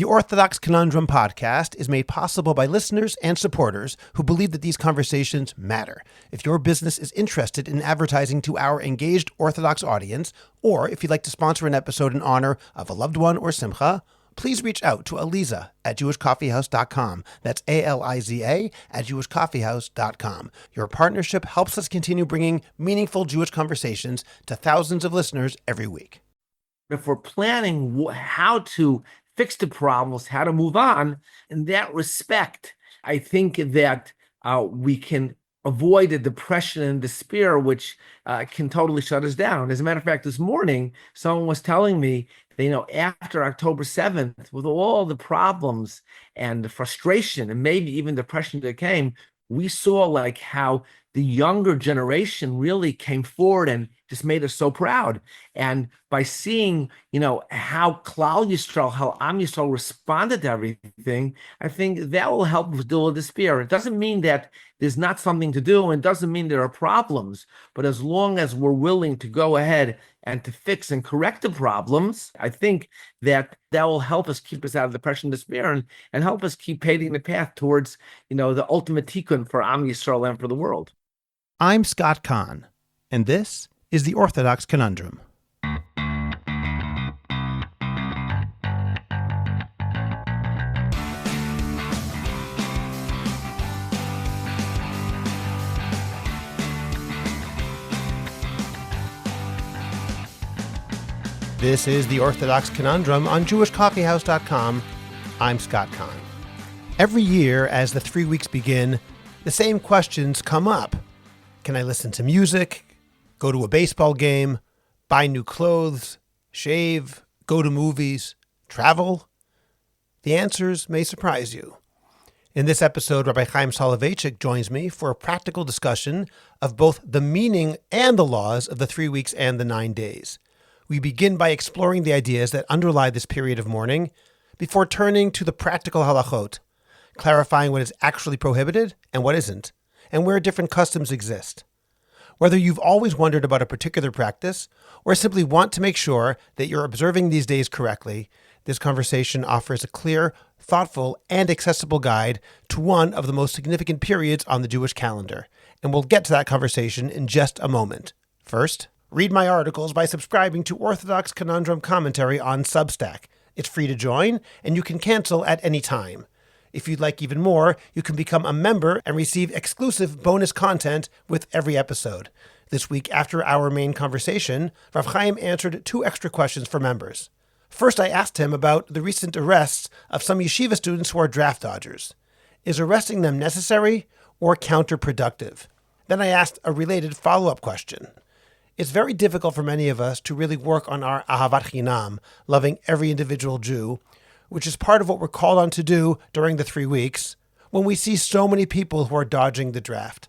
The Orthodox Conundrum podcast is made possible by listeners and supporters who believe that these conversations matter. If your business is interested in advertising to our engaged Orthodox audience, or if you'd like to sponsor an episode in honor of a loved one or simcha, please reach out to aliza at jewishcoffeehouse.com. That's ALIZA at jewishcoffeehouse.com. Your partnership helps us continue bringing meaningful Jewish conversations to thousands of listeners every week. If we're planning how to fix the problems, how to move on, in that respect, I think that we can avoid the depression and despair, which can totally shut us down. As a matter of fact, this morning, someone was telling me that, after October 7th, with all the problems and the frustration and maybe even depression that came, we saw how the younger generation really came forward and just made us so proud. And by seeing, how Klal Yisrael, how Am Yisrael responded to everything, I think that will help us deal with despair. It doesn't mean that there's not something to do, and it doesn't mean there are problems. But as long as we're willing to go ahead and to fix and correct the problems, I think that will help us keep us out of depression and despair and help us keep paving the path towards, the ultimate tikkun for Am Yisrael and for the world. I'm Scott Kahn, and this is the Orthodox Conundrum. This is the Orthodox Conundrum on jewishcoffeehouse.com. I'm Scott Kahn. Every year, as the 3 weeks begin, the same questions come up. Can I listen to music, go to a baseball game, buy new clothes, shave, go to movies, travel? The answers may surprise you. In this episode, Rabbi Chayim Soloveichik joins me for a practical discussion of both the meaning and the laws of the 3 weeks and the 9 days. We begin by exploring the ideas that underlie this period of mourning before turning to the practical halachot, clarifying what is actually prohibited and what isn't, and where different customs exist. Whether you've always wondered about a particular practice or simply want to make sure that you're observing these days correctly, this conversation offers a clear, thoughtful, and accessible guide to one of the most significant periods on the Jewish calendar. And we'll get to that conversation in just a moment. First, read my articles by subscribing to Orthodox Conundrum Commentary on Substack. It's free to join, and you can cancel at any time. If you'd like even more, you can become a member and receive exclusive bonus content with every episode. This week, after our main conversation, Rav Chaim answered 2 extra questions for members. First, I asked him about the recent arrests of some yeshiva students who are draft dodgers. Is arresting them necessary or counterproductive? Then I asked a related follow-up question. It's very difficult for many of us to really work on our ahavat chinam, loving every individual Jew, which is part of what we're called on to do during the 3 weeks, when we see so many people who are dodging the draft.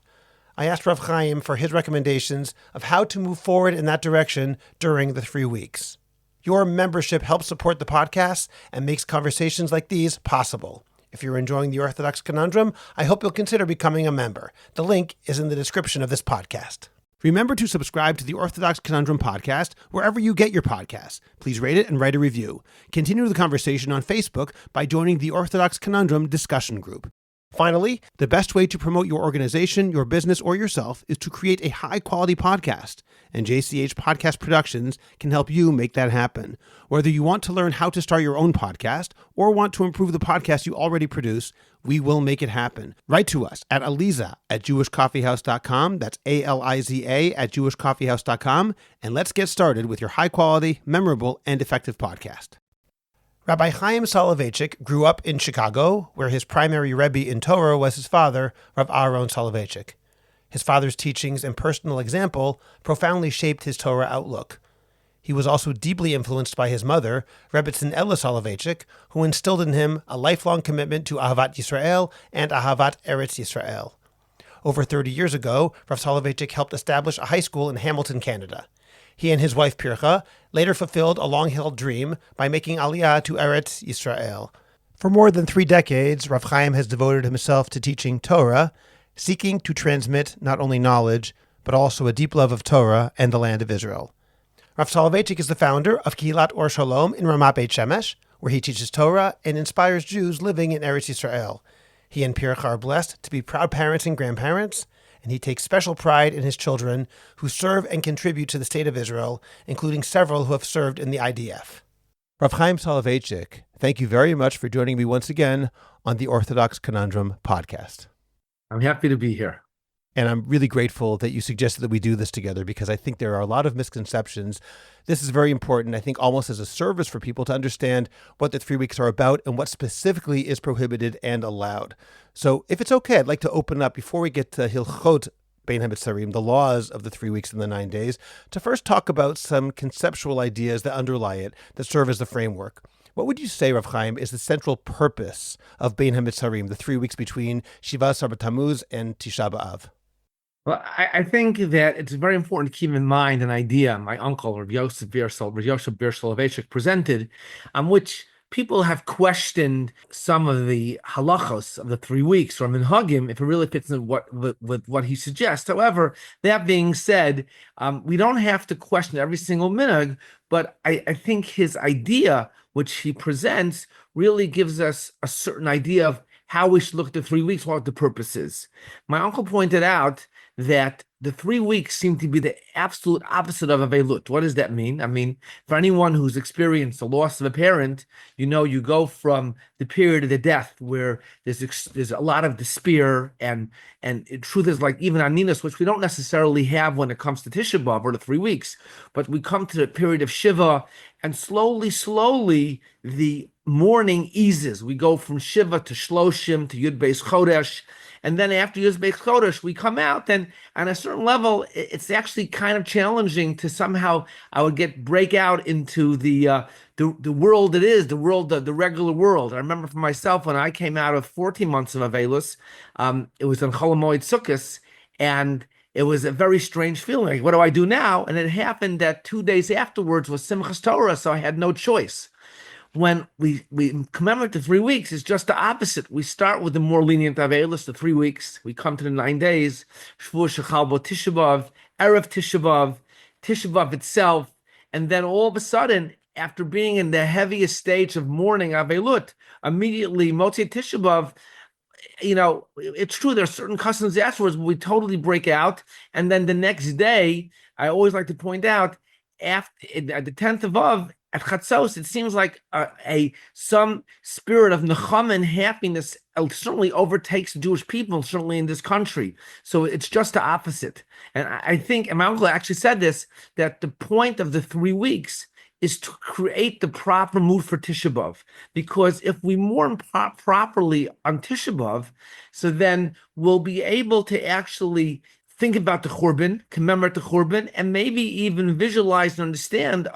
I asked Rav Chaim for his recommendations of how to move forward in that direction during the 3 weeks. Your membership helps support the podcast and makes conversations like these possible. If you're enjoying the Orthodox Conundrum, I hope you'll consider becoming a member. The link is in the description of this podcast. Remember to subscribe to the Orthodox Conundrum podcast wherever you get your podcasts. Please rate it and write a review. Continue the conversation on Facebook by joining the Orthodox Conundrum discussion group. Finally, the best way to promote your organization, your business, or yourself is to create a high-quality podcast, and JCH Podcast Productions can help you make that happen. Whether you want to learn how to start your own podcast or want to improve the podcast you already produce, we will make it happen. Write to us at aliza at jewishcoffeehouse.com. That's ALIZA at jewishcoffeehouse.com. And let's get started with your high-quality, memorable, and effective podcast. Rabbi Chayim Soloveichik grew up in Chicago, where his primary Rebbe in Torah was his father, Rav Aaron Soloveich. His father's teachings and personal example profoundly shaped his Torah outlook. He was also deeply influenced by his mother, Rebbetzin Ella Soloveich, who instilled in him a lifelong commitment to Ahavat Yisrael and Ahavat Eretz Yisrael. Over 30 years ago, Rav Soloveich helped establish a high school in Hamilton, Canada. He and his wife Pircha later fulfilled a long-held dream by making aliyah to Eretz Yisrael. For more than 3 decades, Rav Chaim has devoted himself to teaching Torah, seeking to transmit not only knowledge, but also a deep love of Torah and the land of Israel. Rav Soloveich is the founder of Kehilat Or Shalom in Ramat Beit Shemesh, where he teaches Torah and inspires Jews living in Eretz Yisrael. He and Pircha are blessed to be proud parents and grandparents, and he takes special pride in his children who serve and contribute to the State of Israel, including several who have served in the IDF. Rabbi Chayim Soloveichik, thank you very much for joining me once again on the Orthodox Conundrum podcast. I'm happy to be here. And I'm really grateful that you suggested that we do this together, because I think there are a lot of misconceptions. This is very important, I think, almost as a service for people to understand what the 3 weeks are about and what specifically is prohibited and allowed. So if it's okay, I'd like to open up, before we get to halachot Bein HaMitzarim, the laws of the 3 weeks and the 9 days, to first talk about some conceptual ideas that underlie it, that serve as the framework. What would you say, Rav Chaim, is the central purpose of Bein HaMitzarim, the 3 weeks between Shiva Asar B'Tammuz and Tisha B'Av? Well, I think that it's very important to keep in mind an idea my uncle, Rabbi Ber Soloveich, presented, on which people have questioned some of the halachos of the 3 weeks, or minhagim, if it really fits in with what he suggests. However, that being said, we don't have to question every single minhag, but I think his idea, which he presents, really gives us a certain idea of how we should look at the 3 weeks, what the purpose is. My uncle pointed out that the 3 weeks seem to be the absolute opposite of avelut. What does that mean? I mean, for anyone who's experienced the loss of a parent, you go from the period of the death where there's a lot of despair, and truth is, like, even aninus, which we don't necessarily have when it comes to Tisha B'Av or the 3 weeks, but we come to the period of Shiva, and slowly the mourning eases. We go from Shiva to Shloshim to Yud Beis Chodesh, and then after Yud Beis Chodesh, we come out, and on a certain level, it's actually kind of challenging to somehow, break out into the world it is, the regular world. I remember for myself, when I came out of 14 months of Avelus, it was on Chol Hamoed Sukkos, and it was a very strange feeling. Like, what do I do now? And it happened that 2 days afterwards was Simchas Torah, so I had no choice. When we commemorate the 3 weeks, it's just the opposite. We start with the more lenient Avelus, the 3 weeks. We come to the 9 days, Shavuos Shechal Bo Tisha B'Av, Erev Tisha B'Av, Tisha B'Av itself, and then all of a sudden, after being in the heaviest stage of mourning Avelut, immediately Motzei Tisha B'Av, it's true, there are certain customs afterwards, but we totally break out. And then the next day, I always like to point out, at the 10th of Av, at Chatzos, it seems like some spirit of nechama and happiness certainly overtakes the Jewish people, certainly in this country. So it's just the opposite. And I think, and my uncle actually said this, that the point of the 3 weeks is to create the proper mood for Tisha B'Av. Because if we mourn properly on Tisha B'Av, so then we'll be able to actually think about the Churban, commemorate the Churban, and maybe even visualize and understand,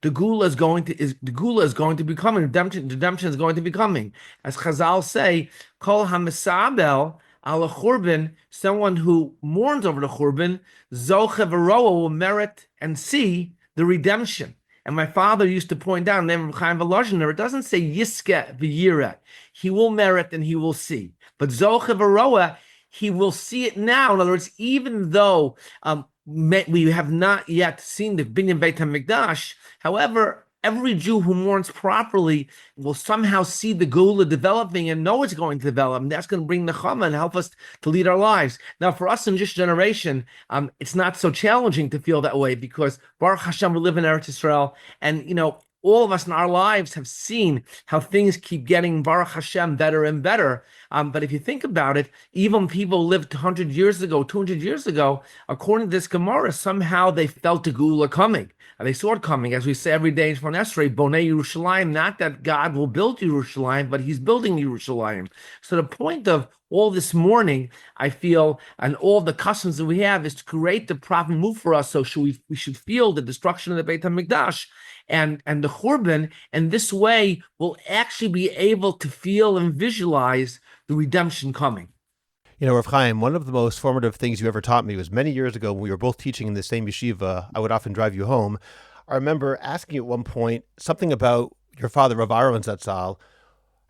the Gula is going to be coming. Redemption is going to be coming. As Chazal say, Kol HaMesabel ala Churban, someone who mourns over the Churban, Zoche v'roa, will merit and see the redemption. And my father used to point out, in the name of Chaim Volozhiner, it doesn't say Yiske v'yira. He will merit and he will see. But Zoche v'roa, he will see it now. In other words, even though we have not yet seen the Binyan Beit HaMikdash, however, every Jew who mourns properly will somehow see the Gula developing and know it's going to develop, and that's going to bring Nechama and help us to lead our lives. Now, for us in this generation, it's not so challenging to feel that way, because Baruch Hashem, we live in Eretz Yisrael, and all of us in our lives have seen how things keep getting, Baruch Hashem, better and better. But if you think about it, even people lived 100 years ago, 200 years ago, according to this Gemara, somehow they felt the Gula coming. They saw it coming, as we say every day in Shemon Esrei, Bonei Yerushalayim, not that God will build Yerushalayim, but he's building Yerushalayim. So the point of all this mourning, I feel, and all the customs that we have, is to create the proper move for us. So we should feel the destruction of the Beit HaMikdash and the Churban, and this way we'll actually be able to feel and visualize the redemption coming. Rav Chaim, one of the most formative things you ever taught me was many years ago when we were both teaching in the same yeshiva. I would often drive you home. I remember asking you at one point something about your father, Rav Aaron Zatzal,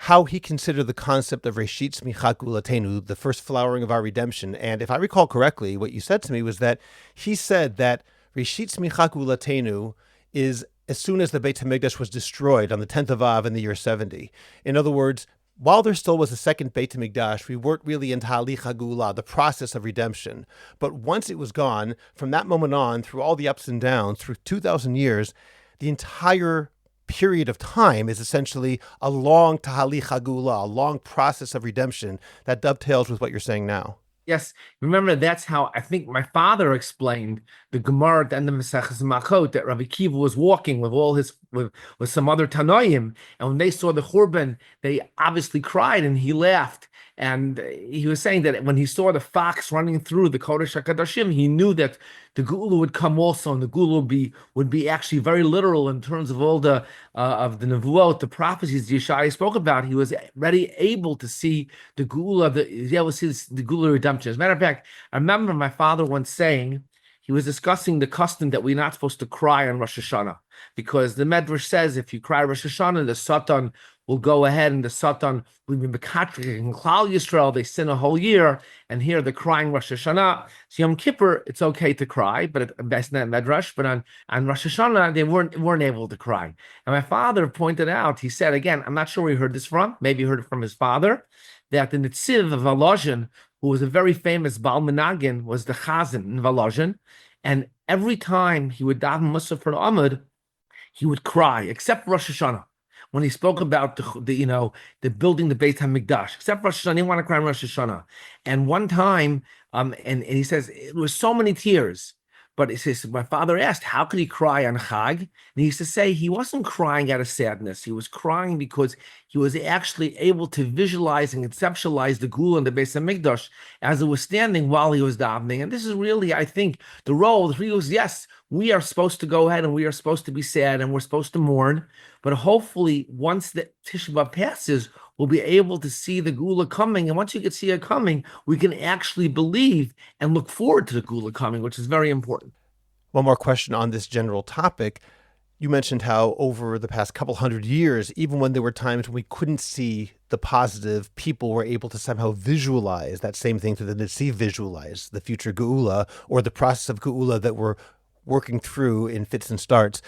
how he considered the concept of Reshit Tzmichat Gulatenu, the first flowering of our redemption. And if I recall correctly, what you said to me was that he said that Reshit Tzmichat Gulatenu is as soon as the Beit HaMikdash was destroyed on the 10th of Av in the year 70. In other words, while there still was a second Beit HaMikdash, we weren't really into halicha geula, the process of redemption. But once it was gone, from that moment on, through all the ups and downs, through 2,000 years, the entire period of time is essentially a long halicha geula, a long process of redemption that dovetails with what you're saying now. Yes, remember that's how I think my father explained the Gemara at the end of Maseches Machot, that Rabbi Kiva was walking with all his with some other Tanoim, and when they saw the Churban, they obviously cried and he laughed. And he was saying that when he saw the fox running through the Kodesh HaKadoshim, he knew that the Geula would come also, and the Geula would be actually very literal in terms of all the of the Nevuot, the prophecies Yeshaya spoke about. He was already able to see the Geula, the Geula redemption. As a matter of fact, I remember my father once saying, he was discussing the custom that we're not supposed to cry on Rosh Hashanah, because the Medrash says if you cry Rosh Hashanah, the Satan will go ahead and the Satan will be Mekatrik and Klal Yisrael. They sin a whole year, and here they're crying Rosh Hashanah. So Yom Kippur, it's okay to cry, but that's not Medrash. But on Rosh Hashanah, they weren't able to cry. And my father pointed out, he said, again, I'm not sure where he heard this from. Maybe he heard it from his father, that the Netziv of Volozhin, who was a very famous Baal Menagin, was the Chazan in Volozhin. And every time he would daven Musaf for the Amud, he would cry, except Rosh Hashanah. When he spoke about the building the Beit HaMikdash, except Rosh Hashanah, he didn't want to cry on Rosh Hashanah. And one time, and he says, it was so many tears. But it says, my father asked, how could he cry on Chag? And he used to say he wasn't crying out of sadness. He was crying because he was actually able to visualize and conceptualize the Geula and the Beis HaMikdash as it was standing while he was davening. And this is really, I think, the role. He goes, yes, we are supposed to go ahead and we are supposed to be sad and we're supposed to mourn. But hopefully, once the Tisha B'Av passes, we'll be able to see the Geula coming. And once you can see it coming, we can actually believe and look forward to the Geula coming, which is very important. One more question on this general topic. You mentioned how over the past couple hundred years, even when there were times when we couldn't see the positive, people were able to somehow visualize that same thing through the Netziv, visualize the future Geula or the process of Geula that we're working through in fits and starts.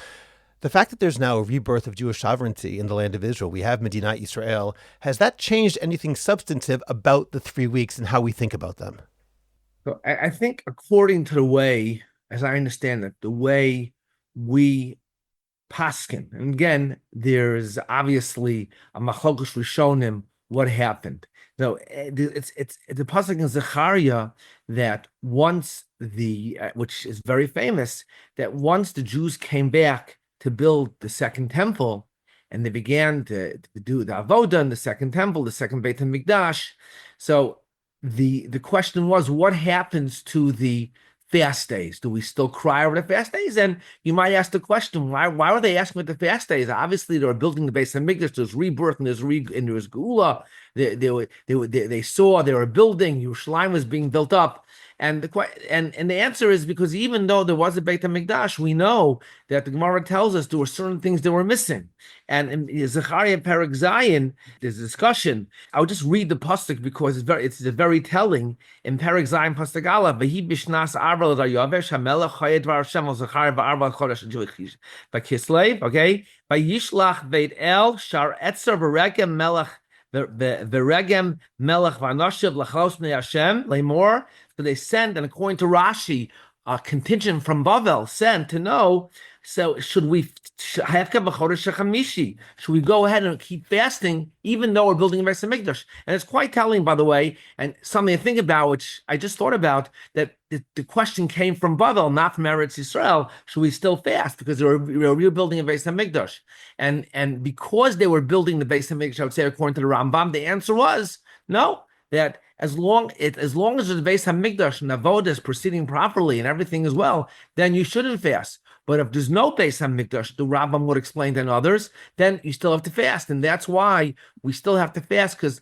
The fact that there's now a rebirth of Jewish sovereignty in the land of Israel, we have Medinat Yisrael, has that changed anything substantive about the 3 weeks and how we think about them? So I think according to the way, as I understand it, the way we paskin, and again, there's obviously a machlokus rishonim, what happened. So it's the pasuk in Zechariah that once which is very famous, that once the Jews came back to build the second temple, and they began to do the avodah in the second temple, the second Beit HaMikdash. So the question was, what happens to the fast days? Do we still cry over the fast days? And you might ask the question, why were they asking about the fast days? Obviously, they were building the Beit HaMikdash. There's rebirth and there's Geula. They saw they were building. Yerushalayim was being built up. And the answer is because even though there was a Beit HaMikdash, we know that the Gemara tells us there were certain things that were missing. And in Zechariah Perek Zayin, there's a discussion. I'll just read the pasuk because it's very telling. In Perek Zayin pasuk Aleph, V'hi b'shnas arba l'dayavesh hamelech chayed var Hashem al Zechariah v'arba chodesh v'kislev. Okay, v'yishlach Beit El shar etzer v'regem melech v'regem melech v'anashiv l'chos b'nei Hashem leimor. So they sent, and according to Rashi, a contingent from Bavel sent to know. So should we go ahead and keep fasting, even though we're building a Beis HaMikdash? And it's quite telling, by the way, and something to think about, which I just thought about, that the question came from Bavel, not from Eretz Yisrael. Should we still fast because they were rebuilding a Beis HaMikdash? And because they were building the Beis HaMikdash, I would say according to the Rambam, the answer was no. That as long as the Beis HaMikdash and Avodah is proceeding properly and everything is well, then you shouldn't fast. But if there's no Beis HaMikdash, the Rambam would explain than others, then you still have to fast. And that's why we still have to fast, because,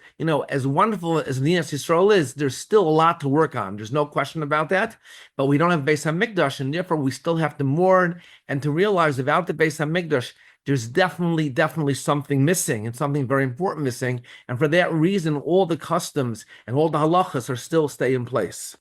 as wonderful as Medinat Yisrael is, there's still a lot to work on. There's no question about that. But we don't have Beis HaMikdash, and therefore we still have to mourn and to realize without the Beis HaMikdash, there's definitely something missing and something very important missing. And for that reason, all the customs and all the halachas are still stay in place.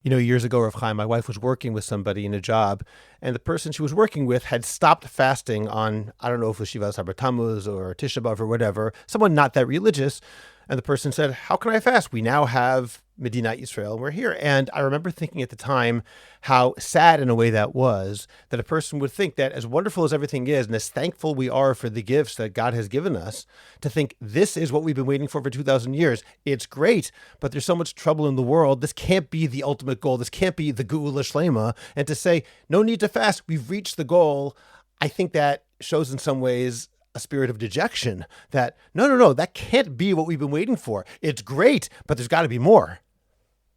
Years ago, Rav Chaim, my wife was working with somebody in a job, and the person she was working with had stopped fasting on, I don't know if it was Shiva Sabar Tammuz or Tisha B'Av or whatever, someone not that religious. And the person said, how can I fast? We now have Medina Yisrael, and we're here. And I remember thinking at the time how sad in a way that was, that a person would think that as wonderful as everything is, and as thankful we are for the gifts that God has given us, to think this is what we've been waiting for 2,000 years. It's great, but there's so much trouble in the world. This can't be the ultimate goal. This can't be the Geula Shlema. And to say, no need to fast, we've reached the goal, I think that shows in some ways a spirit of dejection that, no, that can't be what we've been waiting for. It's great, but there's got to be more.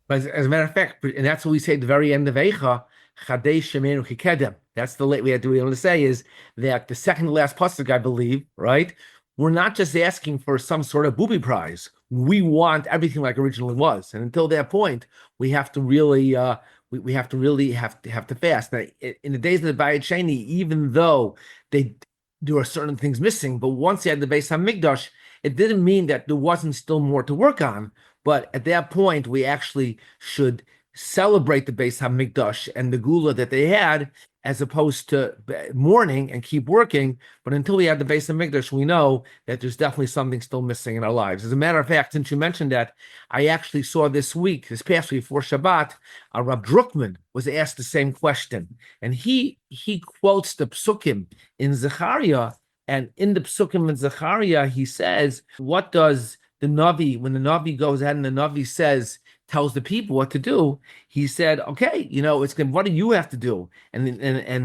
But as a matter of fact, and that's what we say at the very end of Eicha, Chadei Shemenu Kikedem. That's the late we want to say is that the second to last pasuk, I believe, right? We're not just asking for some sort of booby prize. We want everything like originally was, and until that point, we have to really, we have to fast. Now, in the days of the Bayit Sheni, even though there were certain things missing, but once you had the Beis Hamikdash, it didn't mean that there wasn't still more to work on. But at that point, we actually should celebrate the Beis Hamikdash and the Gula that they had, as opposed to mourning and keep working. But until we have the Beis Hamikdash, we know that there's definitely something still missing in our lives. As a matter of fact, since you mentioned that, I actually saw this past week before Shabbat, Rabbi Druckman was asked the same question, and he quotes the psukim in Zechariah, and in the psukim in Zechariah, he says, what does the Navi, when the Navi goes ahead and the Navi tells the people what to do, he said, okay, it's going. What do you have to do? And the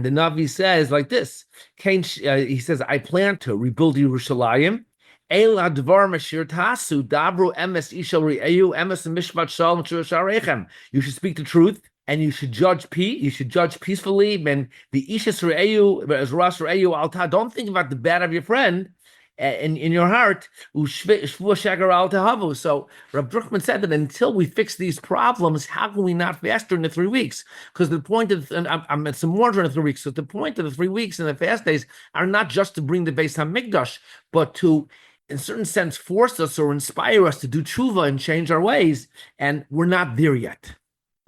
Navi says like this. He says, I plan to rebuild Yerushalayim. You should speak the truth, and you should judge peacefully. And the Ishas Re'eyu, as Ras Re'eyu Alta, don't think about the bad of your friend in your heart. So Rabbi Druckman said that until we fix these problems, how can we not fast during the 3 weeks? Because the point of, and I'm at some more during the 3 weeks, so the point of the 3 weeks and the fast days are not just to bring the Beis Hamikdash, but to, in a certain sense, force us or inspire us to do tshuva and change our ways, and we're not there yet.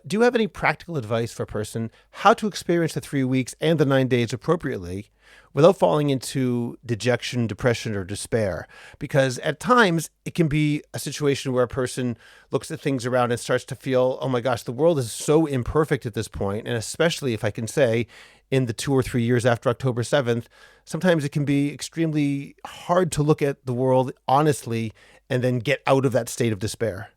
Do you have any practical advice for a person how to experience the 3 weeks and the 9 days appropriately without falling into dejection, depression, or despair? Because at times it can be a situation where a person looks at things around and starts to feel, oh my gosh, the world is so imperfect at this point. And especially, if I can say, in the 2 or 3 years after October 7th, sometimes it can be extremely hard to look at the world honestly and then get out of that state of despair.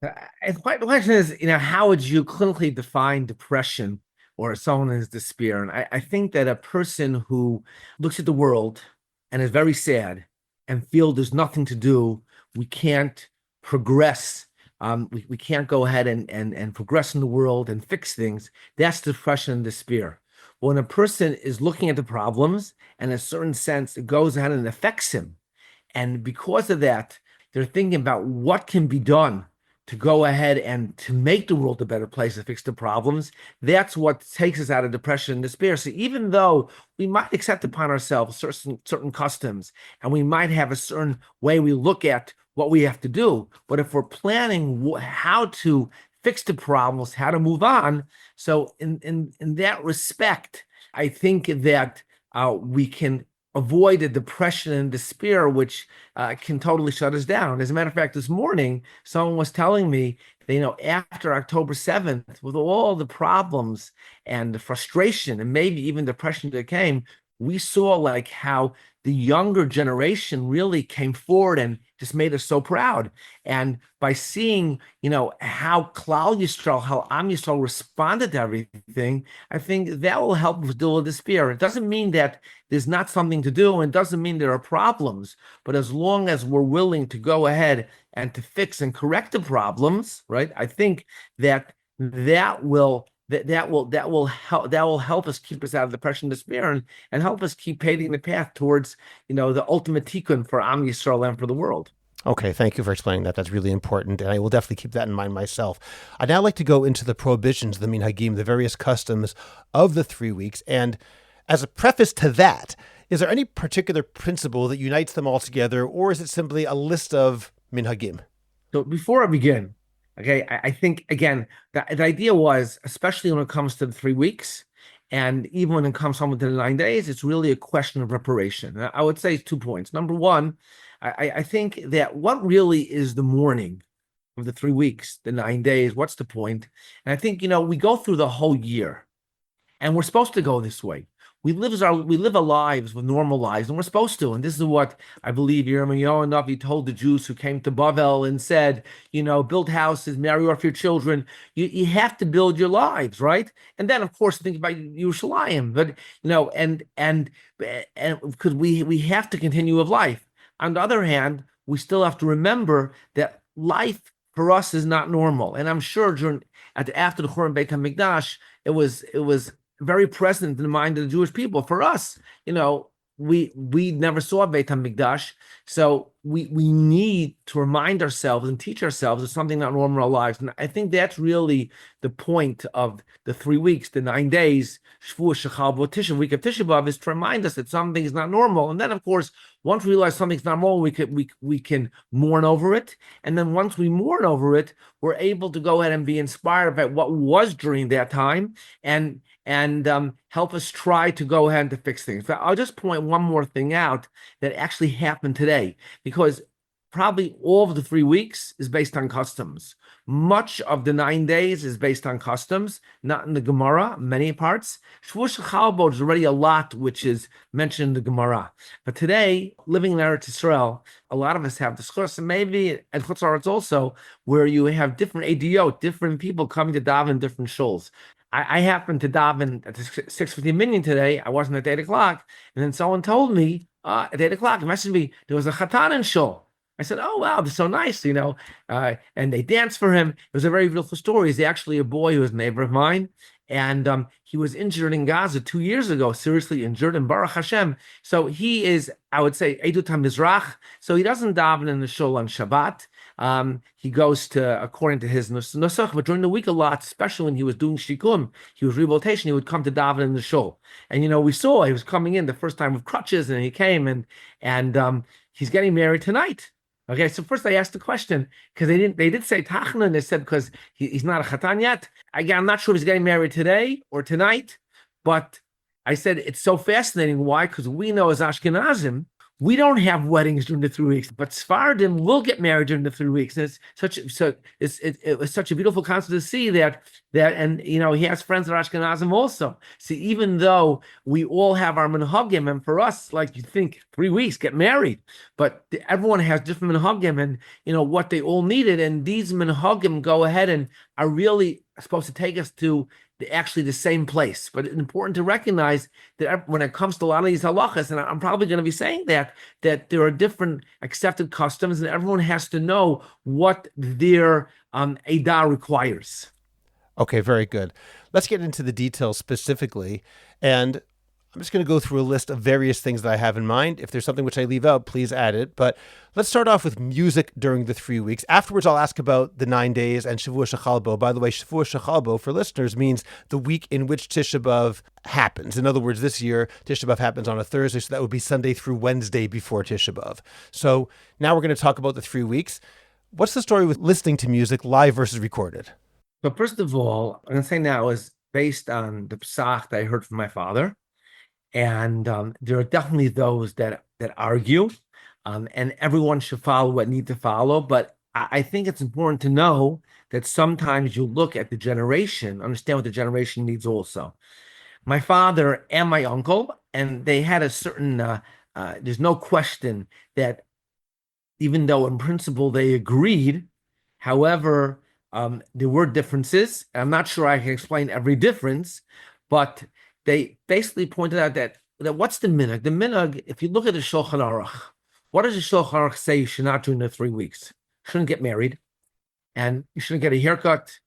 The question is, how would you clinically define depression or someone in despair? And I think that a person who looks at the world and is very sad and feels there's nothing to do, we can't progress. We can't go ahead and progress in the world and fix things. That's depression and despair. When a person is looking at the problems, and in a certain sense, it goes ahead and affects him. And because of that, they're thinking about what can be done to go ahead and to make the world a better place, to fix the problems. That's what takes us out of depression and despair. So even though we might accept upon ourselves certain customs, and we might have a certain way we look at what we have to do, but if we're planning how to fix the problems, how to move on, so in that respect, I think that we can avoid the depression and despair, which can totally shut us down. As a matter of fact, this morning, someone was telling me that, after October 7th, with all the problems and the frustration and maybe even depression that came, we saw like how the younger generation really came forward and just made us so proud. And by seeing, how Klal Yisrael, how Am Yisrael responded to everything, I think that will help us deal with despair. It doesn't mean that there's not something to do, and it doesn't mean there are problems, but as long as we're willing to go ahead and to fix and correct the problems, right? I think that will help us keep us out of depression and despair, and help us keep paving the path towards, the ultimate tikkun for Am Yisrael and for the world. Okay, thank you for explaining that. That's really important, and I will definitely keep that in mind myself. I'd now like to go into the prohibitions, the minhagim, the various customs of the 3 weeks. And as a preface to that, is there any particular principle that unites them all together, or is it simply a list of minhagim? So before I begin, Okay, I think again the idea was, especially when it comes to the 3 weeks, and even when it comes home to the 9 days, it's really a question of reparation. I would say 2 points. Number one, I think that what really is the mourning of the 3 weeks, the 9 days? What's the point? And I think we go through the whole year. And we're supposed to go this way. We live our lives with normal lives, and we're supposed to. And this is what I believe Yirmiyahu Navi told the Jews who came to Bavel and said, build houses, marry off your children. You have to build your lives, right? And then, of course, think about Yerushalayim, but and because we have to continue with life. On the other hand, we still have to remember that life for us is not normal. And I'm sure after the Churban Beit HaMikdash, it was very present in the mind of the Jewish people. For us, we never saw Beit HaMikdash, so we need to remind ourselves and teach ourselves of something not normal in our lives. And I think that's really the point of the 3 weeks, the 9 days, Shavuot, Shechal, Tisha, week of Tisha B'Av, is to remind us that something is not normal. And then, of course, once we realize something's not normal, we can mourn over it. And then once we mourn over it, we're able to go ahead and be inspired by what was during that time and help us try to go ahead and to fix things. But I'll just point one more thing out that actually happened today, because probably all of the 3 weeks is based on customs. Much of the 9 days is based on customs, not in the Gemara, many parts. Shavuot Shechalbo is already a lot which is mentioned in the Gemara. But today, living in Eretz Yisrael, a lot of us have discussed, and maybe at Chutz La'aretz also, where you have different ADO, different people coming to daven in different shuls. I happened to daven at the 6:50 minyan today. I wasn't at 8 o'clock. And then someone told me at 8 o'clock, messaged me, there was a chatan in shul. I said, oh, wow, that's so nice, and they danced for him. It was a very beautiful story. He's actually a boy who was a neighbor of mine. And he was injured in Gaza 2 years ago, seriously injured, and Baruch Hashem. So he is, I would say, Edut HaMizrach. So he doesn't daven in the shul on Shabbat. He goes to, according to his nusach, but during the week a lot, especially when he was doing shikum, he was rehabilitation, he would come to daven in the shul. And we saw he was coming in the first time with crutches, and he came and he's getting married tonight. Okay, so first I asked the question because they did say tachna, and they said because he's not a chatan yet. Again, I'm not sure if he's getting married today or tonight, but I said it's so fascinating. Why? Because we know as Ashkenazim, we don't have weddings during the 3 weeks, but Sephardim will get married during the 3 weeks. And it was such a beautiful concept to see that and he has friends at Ashkenazim also. See, even though we all have our minhagim, and for us, like you think 3 weeks, get married, but everyone has different minhagim and what they all needed, and these minhagim go ahead and are really supposed to take us to actually the same place. But it's important to recognize that when it comes to a lot of these halachas, and I'm probably going to be saying that there are different accepted customs, and everyone has to know what their Eidah requires. Okay, very good. Let's get into the details specifically. And I'm just going to go through a list of various things that I have in mind. If there's something which I leave out, please add it. But let's start off with music during the 3 weeks. Afterwards, I'll ask about the 9 days and Shavuot Shechalbo. By the way, Shavuot Shechalbo, for listeners, means the week in which Tisha B'Av happens. In other words, this year, Tisha B'Av happens on a Thursday, so that would be Sunday through Wednesday before Tisha B'Av. So now we're going to talk about the 3 weeks. What's the story with listening to music live versus recorded? So first of all, I'm going to say now is based on the psach that I heard from my father. And there are definitely those that argue, and everyone should follow what need to follow. But I think it's important to know that sometimes you look at the generation, understand what the generation needs also. My father and my uncle, and they had a certain, there's no question that even though in principle they agreed, however, there were differences. I'm not sure I can explain every difference, but they basically pointed out that what's the minhag? The minhag, if you look at the Shulchan Aruch, what does the Shulchan Aruch say you should not do in the 3 weeks? You shouldn't get married, and you shouldn't get a haircut,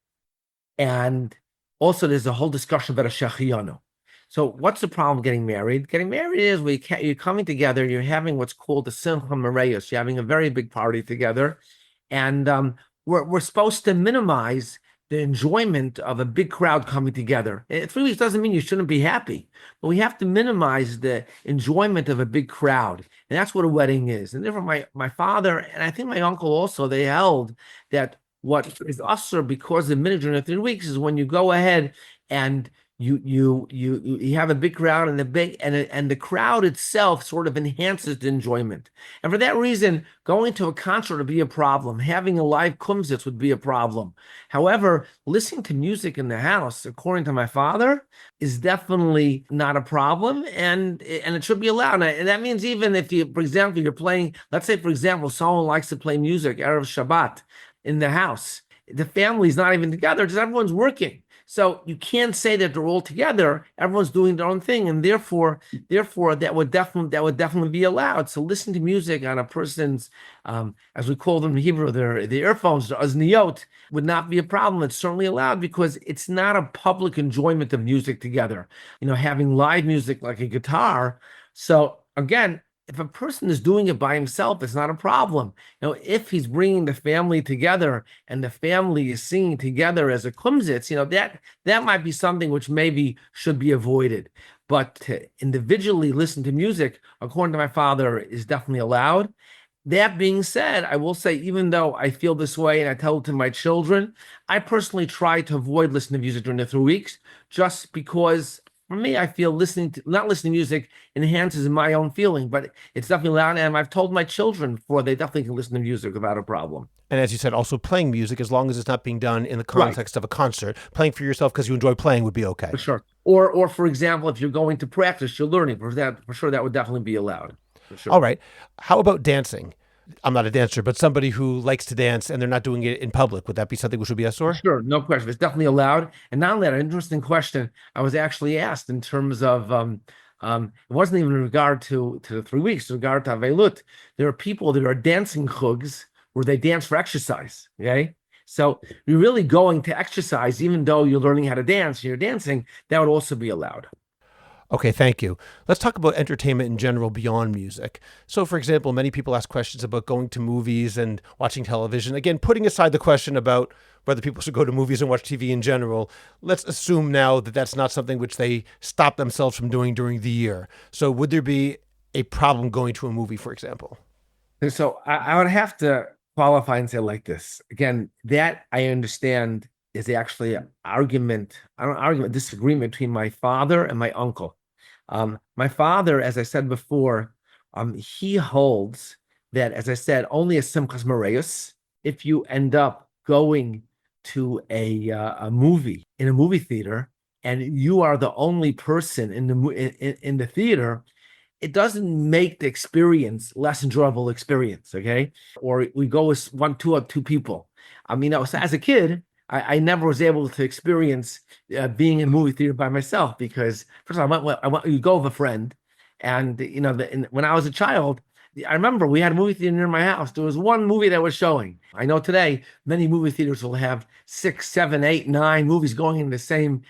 and also there's a whole discussion about a shechiyanu. So what's the problem with getting married? Getting married is you're coming together, you're having what's called the Simcha Mereyos, you're having a very big party together, and we're supposed to minimize the enjoyment of a big crowd coming together. 3 weeks doesn't mean you shouldn't be happy, but we have to minimize the enjoyment of a big crowd. And that's what a wedding is. And therefore my father, and I think my uncle also, they held that What is usher because of minute during the 3 weeks is when you go ahead and you have a big crowd, and the crowd itself sort of enhances the enjoyment. And for that reason, going to a concert would be a problem. Having a live kumsitz would be a problem. However, listening to music in the house, according to my father, is definitely not a problem, and it should be allowed. And that means even if you, for example, you're playing, let's say, for example, someone likes to play music Erev Shabbat in the house. The family's not even together because everyone's working. So you can't say that they're all together. Everyone's doing their own thing, and therefore that would definitely be allowed. So listening to music on a person's, as we call them in Hebrew, the earphones, the azniyot, would not be a problem. It's certainly allowed because it's not a public enjoyment of music together. Having live music like a guitar. So again, if a person is doing it by himself, it's not a problem. If he's bringing the family together and the family is singing together as a kumsitz, that might be something which maybe should be avoided. But to individually listen to music, according to my father, is definitely allowed. That being said, I will say, even though I feel this way and I tell it to my children, I personally try to avoid listening to music during the 3 weeks, just because for me, I feel not listening to music enhances my own feeling, but it's definitely loud. And I've told my children before, they definitely can listen to music without a problem. And as you said, also playing music, as long as it's not being done in the context of a concert, playing for yourself because you enjoy playing would be okay. For sure. Or for example, if you're going to practice, you're learning. For sure, that would definitely be allowed. For sure. All right. How about dancing? I'm not a dancer, but somebody who likes to dance and they're not doing it in public, would that be something which would be asur? Sure, no question. It's definitely allowed. And not only that, an interesting question I was actually asked in terms of, it wasn't even in regard to the 3 weeks, in regard to Avelut. There are people that are dancing chugs where they dance for exercise, okay? So you're really going to exercise, even though you're learning how to dance, you're dancing, that would also be allowed. Okay, thank you. Let's talk about entertainment in general beyond music. So, for example, many people ask questions about going to movies and watching television. Again, putting aside the question about whether people should go to movies and watch TV in general, let's assume now that that's not something which they stop themselves from doing during the year. So would there be a problem going to a movie, for example? So I would have to qualify and say like this. Again, that I understand is actually a disagreement between my father and my uncle. My father, as I said before, he holds that, as I said, only a simchas mareus, if you end up going to a movie in a movie theater and you are the only person in the theater, it doesn't make the experience less enjoyable experience, okay? Or we go with two people. So as a kid, I never was able to experience being in a movie theater by myself because, first of all, you go with a friend, and when I was a child, I remember we had a movie theater near my house. There was one movie that was showing. I know today many movie theaters will have 6, 7, 8, 9 movies going in the same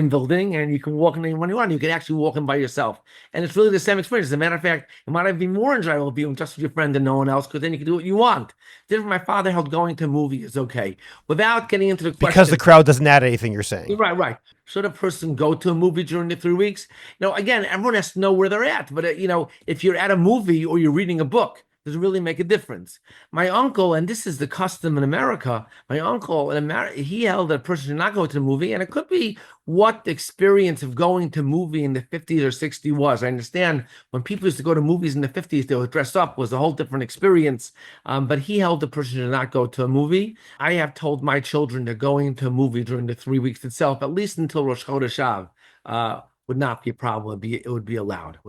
building, and you can walk in when you want. You can actually walk in by yourself, and it's really the same experience. As a matter of fact, it might even be more enjoyable being just with your friend and no one else, because then you can do what you want. My father held going to a movie is okay, without getting into the question. Because the crowd doesn't add anything, you're saying. Right. Should a person go to a movie during the 3 weeks? Again, everyone has to know where they're at. But, if you're at a movie or you're reading a book, does it really make a difference? My uncle, and this is the custom in America, he held that a person should not go to the movie. And it could be what the experience of going to a movie in the 50s or 60s was. I understand when people used to go to movies in the 50s, they would dress up, was a whole different experience. But he held the person should not go to a movie. I have told my children that going to a movie during the 3 weeks itself, at least until Rosh Chodesh Av, would not be a problem. It would be allowed.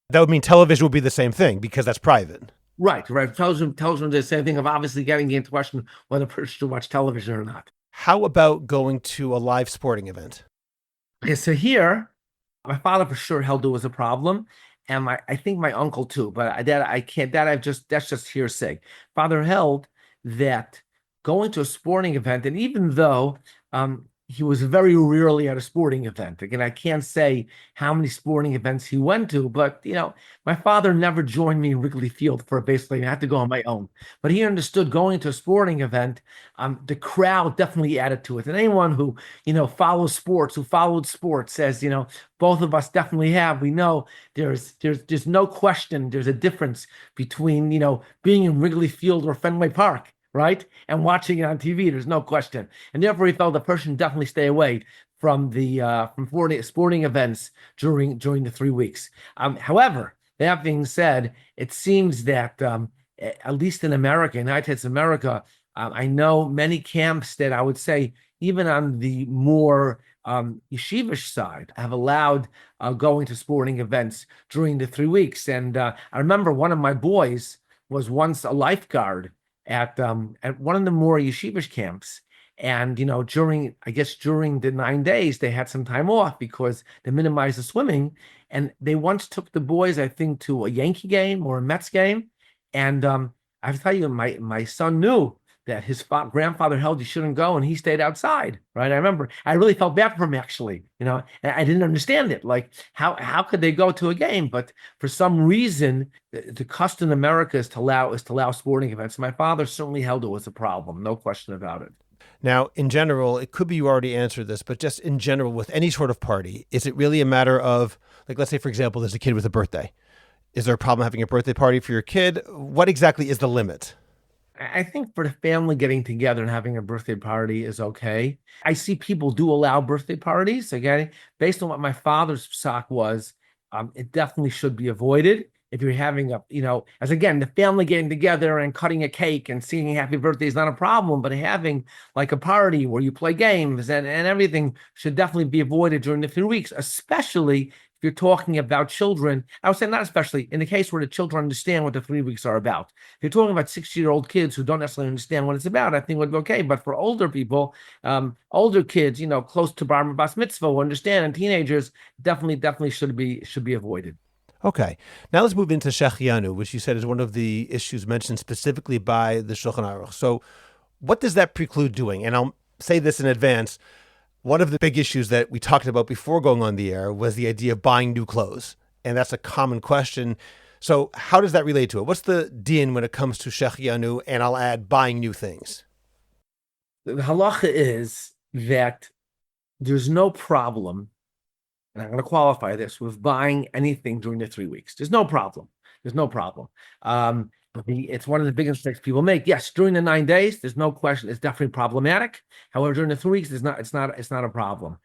That would mean television would be the same thing because that's private. Right. Television the same thing of obviously getting into question whether a person should watch television or not. How about going to a live sporting event? Okay, so here, my father for sure held it was a problem, and I think my uncle too, but that's just hearsay. Father held that going to a sporting event, and even though he was very rarely at a sporting event. Again, I can't say how many sporting events he went to, but my father never joined me in Wrigley Field for a baseball. I had to go on my own. But he understood going to a sporting event, the crowd definitely added to it. And anyone who followed sports says, both of us definitely have. We know there's no question. There's a difference between being in Wrigley Field or Fenway Park. right? And watching it on TV, there's no question. And therefore, he felt the person definitely stay away from the from sporting events during the 3 weeks. However, that being said, it seems that at least in America, United States of America, I know many camps that I would say, even on the more yeshivish side, have allowed going to sporting events during the 3 weeks. And I remember one of my boys was once a lifeguard at one of the more yeshivish camps. And during the 9 days, they had some time off because they minimized the swimming. And they once took the boys, I think, to a Yankee game or a Mets game. And I tell you, my son knew that his grandfather held he shouldn't go, and he stayed outside, right? I remember I really felt bad for him, actually. And I didn't understand it. Like, how could they go to a game? But for some reason, the custom in America is to allow sporting events. My father certainly held it was a problem, no question about it. Now, in general, it could be you already answered this, but just in general, with any sort of party, is it really a matter of, like, let's say, for example, there's a kid with a birthday. Is there a problem having a birthday party for your kid? What exactly is the limit? I think for the family getting together and having a birthday party is okay. I see people do allow birthday parties. Again, based on what my father's psak was, it definitely should be avoided. If you're having as again, the family getting together and cutting a cake and singing happy birthday is not a problem, but having like a party where you play games and everything should definitely be avoided during the 3 weeks, especially if you're talking about children. I would say not especially in the case where the children understand what the 3 weeks are about. If you're talking about 60-year-old kids who don't necessarily understand what it's about, I think it would be okay. But for older people, older kids, close to bar bas mitzvah, who understand, and teenagers, definitely should be avoided. Okay. Now let's move into Shechianu, which you said is one of the issues mentioned specifically by the Shulchan Aruch. So what does that preclude doing? And I'll say this in advance. One of the big issues that we talked about before going on the air was the idea of buying new clothes. And that's a common question. So how does that relate to it? What's the din when it comes to Shechianu? And I'll add buying new things. The halacha is that there's no problem, and I'm going to qualify this, with buying anything during the 3 weeks. There's no problem. It's one of the biggest mistakes people make. Yes, during the 9 days, there's no question. It's definitely problematic. However, during the 3 weeks, it's not a problem.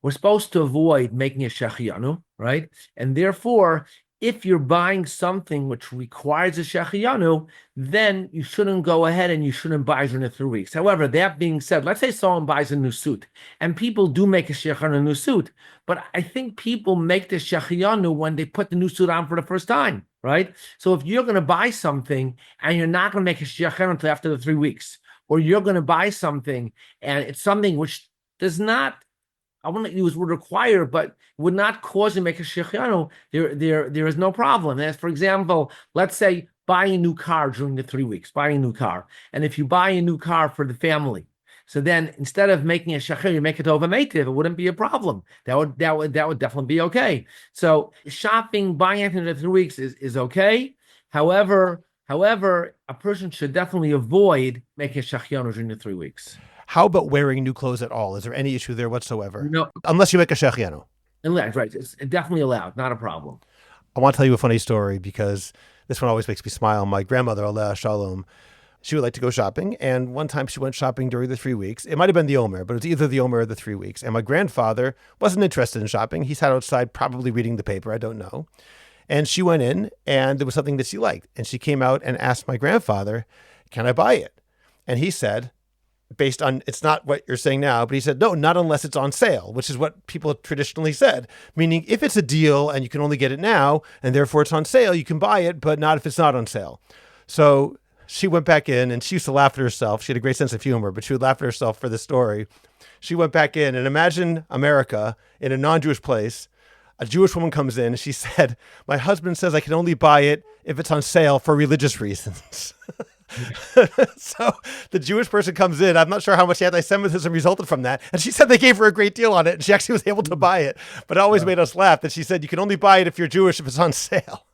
We're supposed to avoid making a shechianu, right? And therefore, if you're buying something which requires a shechianu, then you shouldn't go ahead and you shouldn't buy during the 3 weeks. However, that being said, let's say someone buys a new suit, and people do make a shechianu on a new suit, but I think people make the shechianu when they put the new suit on for the first time, right? So if you're going to buy something and you're not going to make a shechianu until after the 3 weeks, or you're going to buy something and it's something which does not, I wouldn't use would require, but would not cause you to make a shechianu, there is no problem. As for example, let's say buying a new car during the 3 weeks, buying a new car. And if you buy a new car for the family, so then instead of making a shechianu, you make it over mailto, it wouldn't be a problem. That would definitely be okay. So shopping, buying anything in the 3 weeks is okay. However, a person should definitely avoid making a shechianu during the 3 weeks. How about wearing new clothes at all? Is there any issue there whatsoever? No. Unless you make a shechianu. Unless, right. It's definitely allowed. Not a problem. I want to tell you a funny story because this one always makes me smile. My grandmother, Aleh Shalom, she would like to go shopping. And one time she went shopping during the 3 weeks. It might have been the Omer, but it was either the Omer or the 3 weeks. And my grandfather wasn't interested in shopping. He sat outside probably reading the paper. I don't know. And she went in and there was something that she liked. And she came out and asked my grandfather, can I buy it? And he said, based on, it's not what you're saying now, but he said, no, not unless it's on sale, which is what people traditionally said. Meaning if it's a deal and you can only get it now and therefore it's on sale, you can buy it, but not if it's not on sale. So she went back in and she used to laugh at herself. She had a great sense of humor, but she would laugh at herself for this story. She went back in and imagine America in a non-Jewish place. A Jewish woman comes in and she said, my husband says I can only buy it if it's on sale for religious reasons. So the Jewish person comes in. I'm not sure how much anti-Semitism resulted from that. And she said they gave her a great deal on it and she actually was able to buy it. But it always made us laugh that she said you can only buy it if you're Jewish if it's on sale.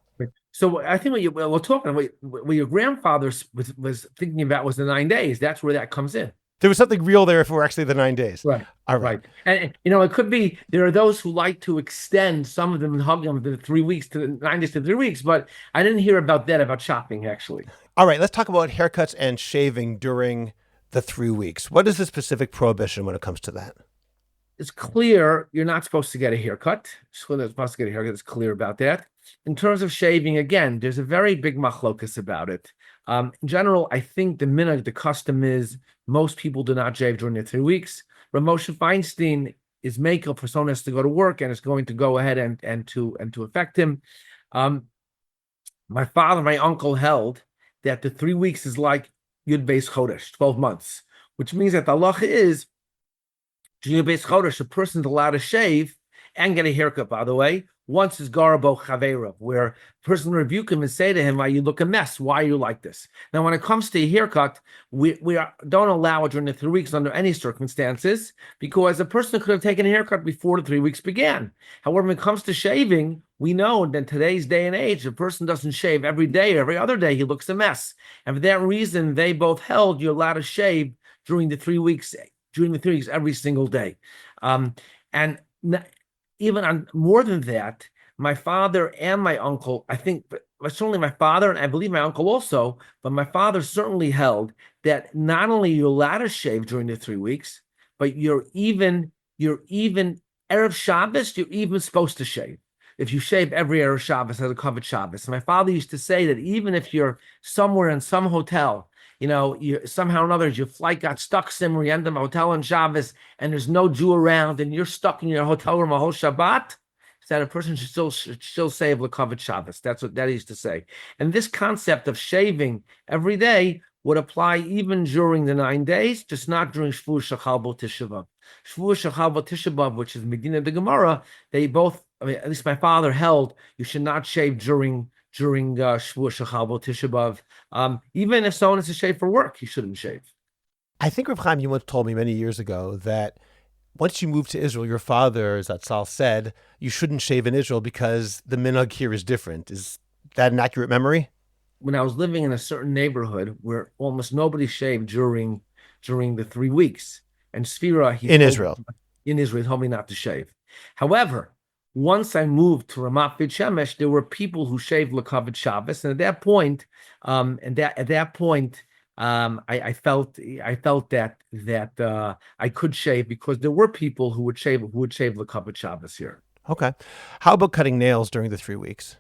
So I think we're talking what your grandfather was thinking about was the 9 days. That's where that comes in. There was something real there if it were actually the 9 days. Right. All right. Right. And it could be there are those who like to extend some of them and hug them the 3 weeks to the 9 days to 3 weeks, but I didn't hear about that about shopping actually. All right. Let's talk about haircuts and shaving during the 3 weeks. What is the specific prohibition when it comes to that? It's clear you're not supposed to get a haircut. So they're supposed to get a haircut. It's clear about that. In terms of shaving, again, there's a very big machlokas about it. In general, I think the custom is most people do not shave during the 3 weeks. Moshe Feinstein is mailto for someone has to go to work and is going to go ahead and to affect him. My father, my uncle held that the 3 weeks is like Yud Beis Chodesh, 12 months, which means that the halacha is Yud Beis Chodesh, a person's allowed to shave and get a haircut, by the way, once is garabo chavera, where a person will rebuke him and say to him, "Why you look a mess? Why are you like this?" Now, when it comes to a haircut, don't allow it during the 3 weeks under any circumstances, because a person could have taken a haircut before the 3 weeks began. However, when it comes to shaving, we know that in today's day and age, a person doesn't shave every day or every other day, he looks a mess. And for that reason, they both held you're allowed to shave during the 3 weeks, every single day. Even on more than that, my father and my uncle, I think, certainly my father, and I believe my uncle also, but my father certainly held that not only you're allowed to shave during the 3 weeks, but you're even Erev Shabbos, you're even supposed to shave. If you shave every Erev Shabbos as a covered Shabbos. My father used to say that even if you're somewhere in some hotel, you somehow or another, your flight got stuck somewhere, you end up in a hotel on Shabbos, and there's no Jew around, and you're stuck in your hotel room a whole Shabbat, that a person should still save l'kavod Shabbos. That's what that used to say. And this concept of shaving every day would apply even during the 9 days, just not during Shvu Shachal Bo Tisha B'Av. Shvu Shachal Bo Tisha B'Av, which is Medina de Gemara, they both, at least my father held, you should not shave during Shvu Shachal Bo Tisha B'Av. Even if someone is to shave for work, he shouldn't shave. I think Rabbi Chayim, you once told me many years ago that once you moved to Israel, your father, as Zatzal said, you shouldn't shave in Israel because the minhag here is different. Is that an accurate memory? When I was living in a certain neighborhood where almost nobody shaved during the 3 weeks, and Sfira, Israel, he told me not to shave. However, once I moved to Ramat Beit Shemesh, there were people who shaved l'kavod Shabbos, and at that point, I felt that I could shave because there were people who would shave l'kavod Shabbos here. Okay, how about cutting nails during the 3 weeks?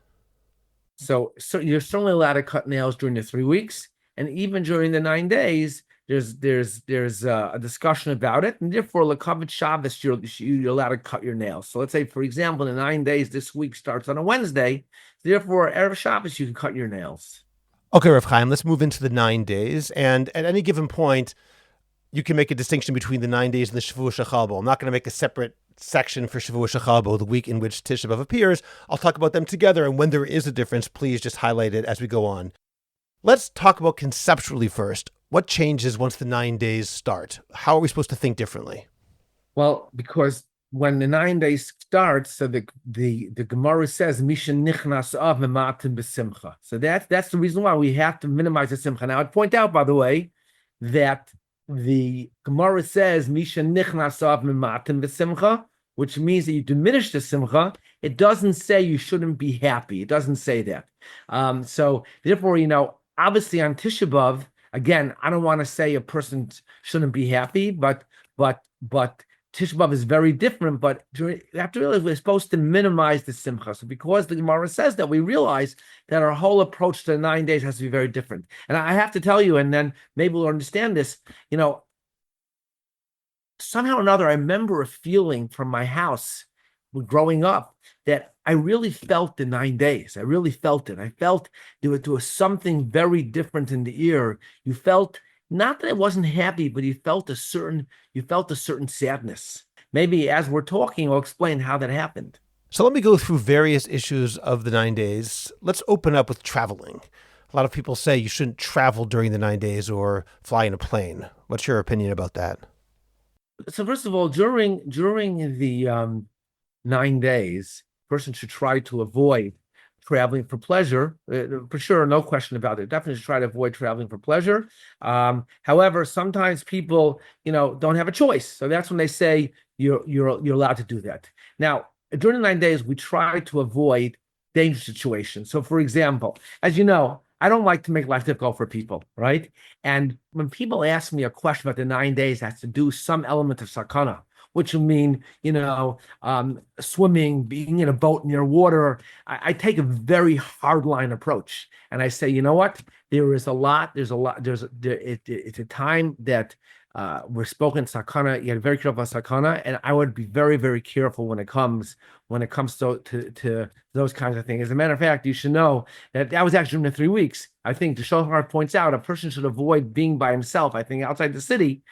So you're certainly allowed to cut nails during the 3 weeks, and even during the 9 days, there's a discussion about it, and therefore l'kavod Shabbos you're allowed to cut your nails. So let's say, for example, the 9 days this week starts on a Wednesday, therefore Erev Shabbos you can cut your nails. Okay, Rav Chaim, let's move into the 9 days. And at any given point, you can make a distinction between the 9 days and the Shavua Shechal Bo. I'm not going to make a separate section for Shavua Shechal Bo, the week in which Tisha B'Av appears. I'll talk about them together. And when there is a difference, please just highlight it as we go on. Let's talk about conceptually first. What changes once the 9 days start? How are we supposed to think differently? Well, because when the 9 days starts, so the Gemara says Misha nichnas av mematim b'simcha. So that's the reason why we have to minimize the simcha. Now I'd point out, by the way, that the Gemara says Misha nichnas av mematim b'simcha, which means that you diminish the simcha. It doesn't say you shouldn't be happy. It doesn't say that. So therefore, obviously on Tisha B'Av, again, I don't want to say a person shouldn't be happy, but Tisha B'Av is very different, but you have to realize we're supposed to minimize the simcha. So because the Gemara says that, we realize that our whole approach to the 9 days has to be very different. And I have to tell you, and then maybe we'll understand this, somehow or another, I remember a feeling from my house growing up that I really felt the 9 days. I really felt it. I felt there was something very different in the ear. You felt, not that I wasn't happy, but you felt a certain sadness. Maybe as we're talking, I'll explain how that happened. So let me go through various issues of the 9 days. Let's open up with traveling. A lot of people say you shouldn't travel during the 9 days or fly in a plane. What's your opinion about that? So first of all, during the 9 days, a person should try to avoid traveling for pleasure, for sure, no question about it. Definitely try to avoid traveling for pleasure. However, sometimes people, don't have a choice. So that's when they say you're allowed to do that. Now, during the 9 days, we try to avoid dangerous situations. So, for example, as you know, I don't like to make life difficult for people, right? And when people ask me a question about the 9 days, it has to do some element of sakana, which will mean, swimming, being in a boat near water. I take a very hardline approach, and I say, you know what? It's a time that we're spoken sakana. You got to be very careful about sakana, and I would be very, very careful when it comes to those kinds of things. As a matter of fact, you should know that was actually in the 3 weeks. I think the Shulchan points out a person should avoid being by himself, I think, outside the city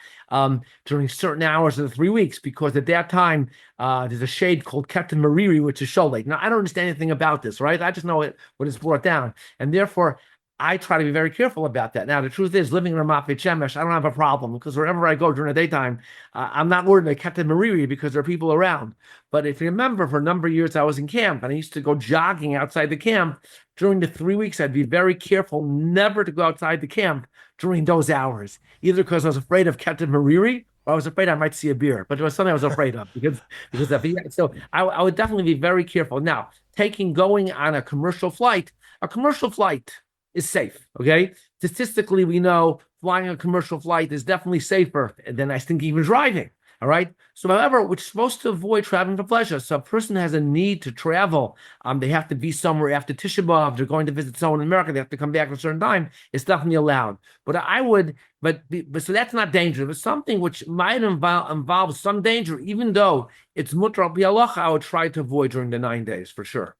during certain hours of the 3 weeks, because at that time there's a shade called Ketan Mariri, which is Sholek. Now, I don't understand anything about this, right? I just know what is brought down. And therefore, I try to be very careful about that. Now, the truth is, living in Ramat Beit Shemesh, I don't have a problem, because wherever I go during the daytime, I'm not worried about Ketan Mariri because there are people around. But if you remember, for a number of years, I was in camp, and I used to go jogging outside the camp. During the 3 weeks, I'd be very careful never to go outside the camp during those hours, either because I was afraid of Ketan Mariri, or I was afraid I might see a beer. But it was something I was afraid of because of it. So I would definitely be very careful. Now, going on a commercial flight is safe, okay? Statistically, we know flying a commercial flight is definitely safer than, I think, even driving, all right? So however, we're supposed to avoid traveling for pleasure. So a person has a need to travel. They have to be somewhere after Tisha B'Av. They're going to visit someone in America. They have to come back at a certain time. It's definitely allowed. But so that's not dangerous. But something which might involve some danger, even though it's mutar al pi halacha, I would try to avoid during the 9 days for sure.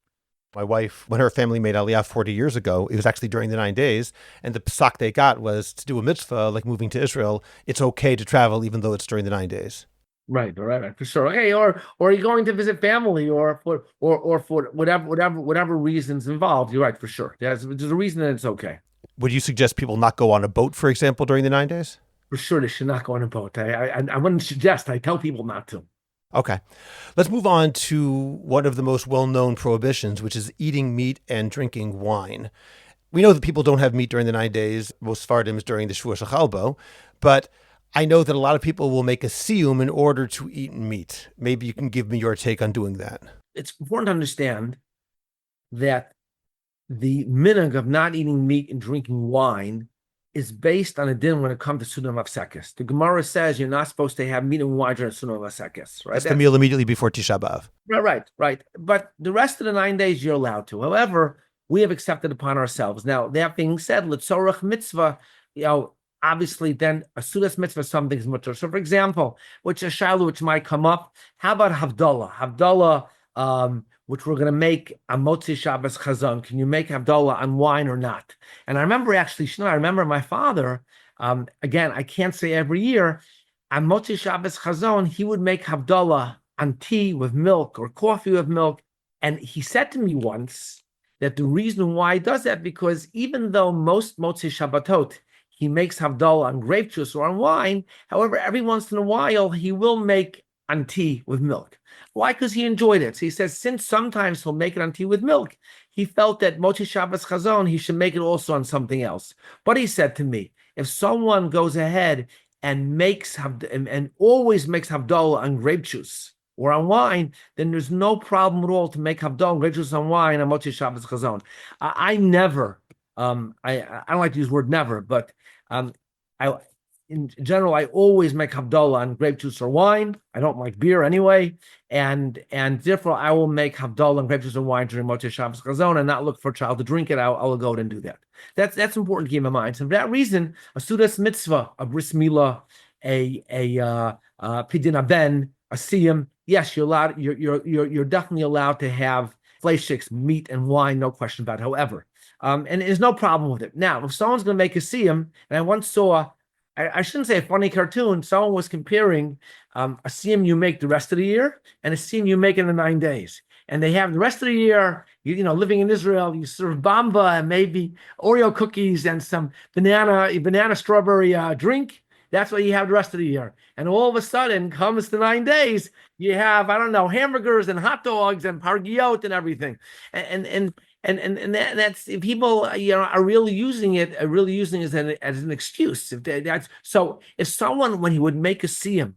My wife, when her family made Aliyah 40 years ago, it was actually during the 9 days, and the psak they got was to do a mitzvah, like moving to Israel. It's okay to travel even though it's during the 9 days. Right, for sure. Okay, or you're going to visit family, or for whatever reasons involved. You're right, for sure. There's a reason that it's okay. Would you suggest people not go on a boat, for example, during the 9 days? For sure, they should not go on a boat. I wouldn't suggest. I tell people not to. Okay. Let's move on to one of the most well-known prohibitions, which is eating meat and drinking wine. We know that people don't have meat during the 9 days, most Sephardims during the Shvuah Shechalbo, but I know that a lot of people will make a siyum in order to eat meat. Maybe you can give me your take on doing that. It's important to understand that the minhag of not eating meat and drinking wine is based on a din when it comes to Sunnah Mafsekes. The Gemara says you're not supposed to have meat and wine during Sunnah Mafsekes, right? That's the meal immediately before Tisha B'Av. Right. But the rest of the 9 days you're allowed to. However, we have accepted upon ourselves. Now, that being said, L'tzorach mitzvah, obviously then a Sudas mitzvah, something's mutter. So for example, which a shiloh which might come up, how about Havdalah? Havdalah, which we're going to make on Motzi Shabbos Chazon. Can you make Havdalah on wine or not? And I remember my father, again, I can't say every year, on Motzi Shabbos Chazon, he would make Havdalah on tea with milk or coffee with milk. And he said to me once that the reason why he does that, because even though most Motzi Shabbatot, he makes Havdalah on grape juice or on wine, however, every once in a while, he will make on tea with milk. Why? Because he enjoyed it. So he says, since sometimes he'll make it on tea with milk, he felt that Motzi Shabbos Chazon, he should make it also on something else. But he said to me, if someone goes ahead and always makes Havdalah on grape juice or on wine, then there's no problem at all to make Havdalah on grape juice on wine on Motzi Shabbos Chazon. I never, I don't like to use the word never, but in general, I always make Havdalah on grape juice or wine. I don't like beer anyway, and therefore I will make Havdalah on grape juice or wine during Motzi Shabbos Chazon and not look for a child to drink it. I will go out and do that. That's important to keep in mind. So for that reason, a Sudas mitzvah, a bris milah, a pidin aben, a siyum, yes, you're allowed. You're definitely allowed to have fleishiks, meat and wine, no question about it. However, and there's no problem with it. Now, if someone's going to make a siyum, and I once saw, I shouldn't say a funny cartoon, someone was comparing a siyum you make the rest of the year and a siyum you make in the 9 days. And they have the rest of the year, living in Israel, you serve bamba and maybe Oreo cookies and some banana strawberry drink. That's what you have the rest of the year. And all of a sudden, comes the 9 days, you have, hamburgers and hot dogs and pargiot and everything. And And that's if people are really using it, as an excuse. That's so, if someone, when he would make a siyum,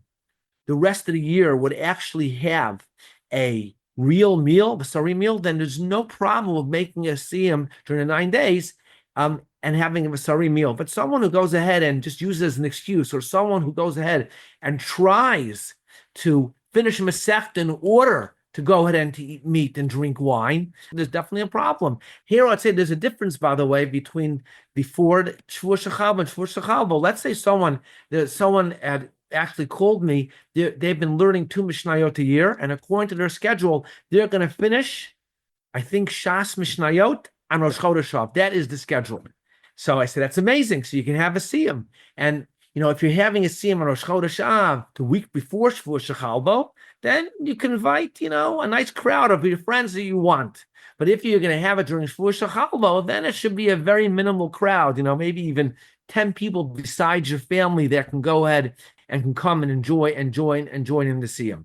the rest of the year would actually have a real meal, basari meal, then there's no problem with making a siyum during the 9 days, and having a basari meal. But someone who goes ahead and just uses it as an excuse, or someone who goes ahead and tries to finish a masechta in order to go ahead and to eat meat and drink wine, there's definitely a problem. Here, I'd say there's a difference, by the way, between before Shavuot Shechalbo and Shavuot Shechalbo. Let's say someone had actually called me. They've been learning 2 Mishnayot a year, and according to their schedule, they're going to finish, I think, Shas Mishnayot on Rosh Chodesh Av. That is the schedule. So I said, that's amazing. So you can have a siyum. And if you're having a siyum on Rosh Chodesh Av the week before Shavuot Shechalbo, then you can invite, a nice crowd of your friends that you want. But if you're going to have it during Shavuot Shechalbo, then it should be a very minimal crowd, maybe even 10 people besides your family that can go ahead and can come and enjoy and join in the siyum.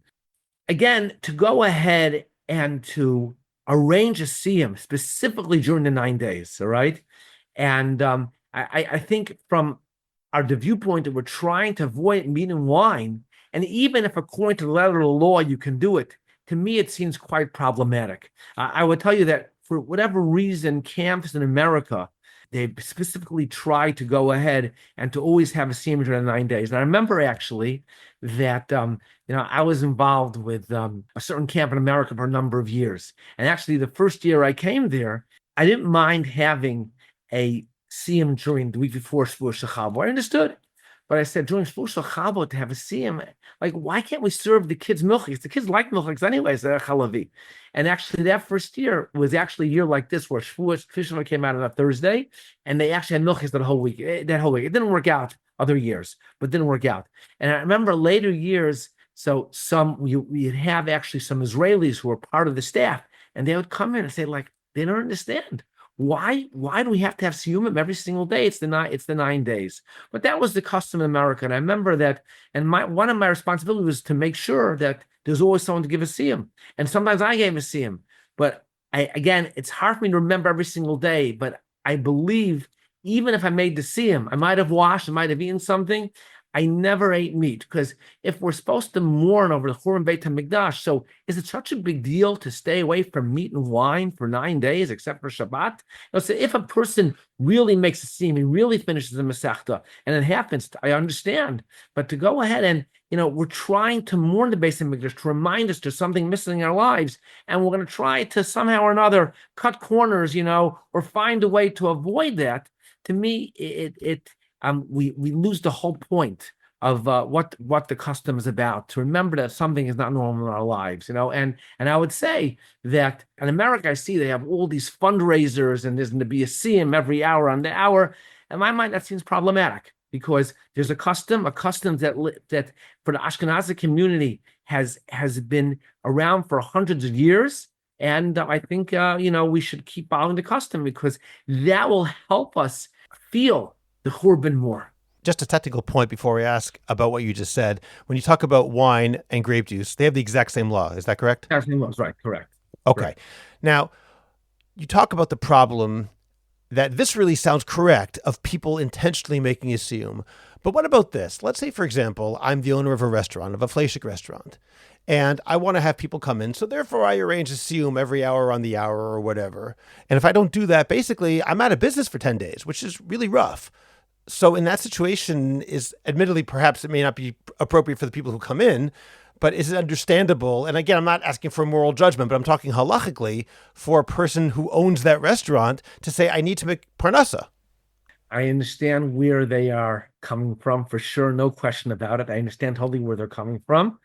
Again, to go ahead and to arrange a siyum specifically during the 9 days, all right? And I think from the viewpoint that we're trying to avoid meat and wine, and even if according to the letter of the law you can do it, to me it seems quite problematic. I would tell you that for whatever reason, camps in America, they specifically try to go ahead and to always have a siyum during the 9 days. And I remember actually that I was involved with a certain camp in America for a number of years. And actually, the first year I came there, I didn't mind having a siyum during the week before Shavuot Shechalbo. I understood. But I said, during Shavuot Shechalbo, to have a siyum, like, why can't we serve the kids milchiks? The kids like milchiks anyways, they're chalavi. And actually, that first year was actually a year like this, where Shavuot came out on a Thursday, and they actually had milchiks that whole week. It didn't work out other years, but it didn't work out. And I remember later years, so we'd have actually some Israelis who were part of the staff, and they would come in and say, like, they don't understand. Why do we have to have siyumim every single day? It's the 9 days. But that was the custom in America. And I remember that, and one of my responsibilities was to make sure that there's always someone to give a siyum. And sometimes I gave a siyum. But again, it's hard for me to remember every single day. But I believe even if I made the siyum, I might have washed, I might have eaten something. I never ate meat, because if we're supposed to mourn over the Churban Beit HaMikdash, so is it such a big deal to stay away from meat and wine for 9 days, except for Shabbat? So if a person really makes a siyum, he really finishes the Masechta, and it happens, I understand. But to go ahead and, we're trying to mourn the Beit HaMikdash, to remind us there's something missing in our lives, and we're going to try to somehow or another cut corners, or find a way to avoid that. To me, we lose the whole point of what the custom is about, to remember that something is not normal in our lives, and I would say that in America, I see they have all these fundraisers, and there's going to be a siyum every hour on the hour. In my mind, that seems problematic, because there's a custom that for the Ashkenazi community has been around for hundreds of years. And I think, we should keep following the custom, because that will help us feel the Churban more. Just a technical point before we ask about what you just said. When you talk about wine and grape juice, they have the exact same law. Is that correct? Exact same laws, right? Correct. Okay. Right. Now, you talk about the problem that this really sounds correct of people intentionally making a siyum. But what about this? Let's say, for example, I'm the owner of a restaurant, of a fleishik restaurant, and I want to have people come in. So therefore, I arrange a siyum every hour on the hour or whatever. And if I don't do that, basically, I'm out of business for 10 days, which is really rough. So in that situation, is admittedly, perhaps it may not be appropriate for the people who come in, but is it understandable? And again, I'm not asking for a moral judgment, but I'm talking halachically for a person who owns that restaurant to say, I need to make parnasa. I understand where they are coming from, for sure. No question about it. I understand totally where they're coming from.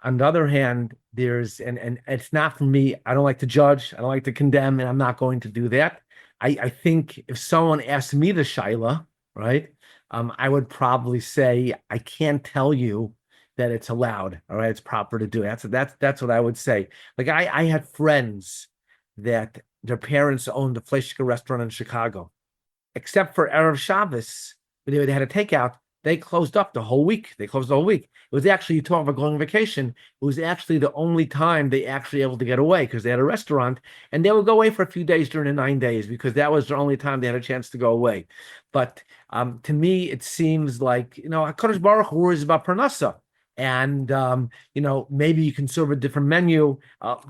On the other hand, there's, and it's not for me. I don't like to judge. I don't like to condemn, and I'm not going to do that. I think if someone asked me the shaila, right, I would probably say, I can't tell you that it's allowed. All right, it's proper to do. That's what I would say. Like I had friends that their parents owned a fleishik restaurant in Chicago, except for Erev Shabbos, they had a takeout. they closed up the whole week. They closed the whole week. It was actually, you talk about going on vacation, it was actually the only time they actually able to get away because they had a restaurant, and they would go away for a few days during the 9 days because that was the only time they had a chance to go away. But to me, it seems like, HaKadosh Baruch Hu worries about parnasa. And maybe you can serve a different menu.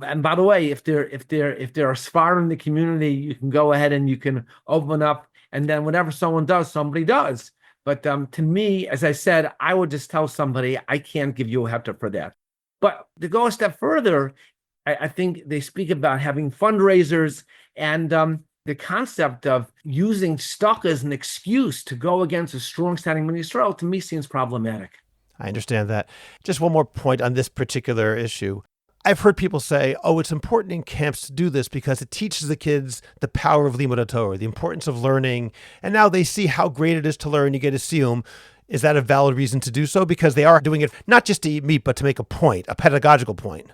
And by the way, if there are sfar in the community, you can go ahead and you can open up, and then whatever someone does, somebody does. But to me, as I said, I would just tell somebody, I can't give you a hefter for that. But to go a step further, I think they speak about having fundraisers and the concept of using stock as an excuse to go against a strong standing Bnei Yisrael, to me, seems problematic. I understand that. Just one more point on this particular issue. I've heard people say, it's important in camps to do this because it teaches the kids the power of limud Torah, the importance of learning. And now they see how great it is to learn. You get to see them. Is that a valid reason to do so? Because they are doing it not just to eat meat, but to make a point, a pedagogical point.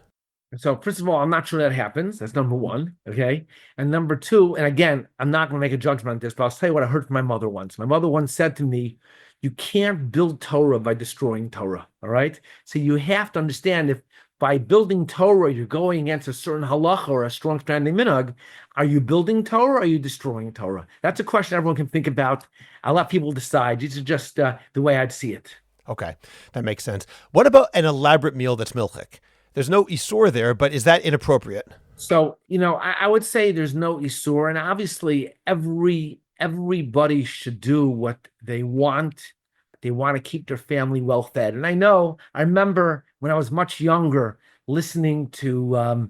So first of all, I'm not sure that happens. That's number one, okay? And number two, and again, I'm not going to make a judgment on this, but I'll tell you what I heard from my mother once. My mother once said to me, you can't build Torah by destroying Torah, all right? So you have to understand, if by building Torah, you're going against a certain halacha or a strong standing minhag, are you building Torah or are you destroying Torah? That's a question everyone can think about. I'll let people decide. This is just the way I'd see it. Okay, that makes sense. What about an elaborate meal that's milchik? There's no isur there, but is that inappropriate? So, I would say there's no isur, and obviously everybody should do what they want. They want to keep their family well fed. And I remember when I was much younger, listening to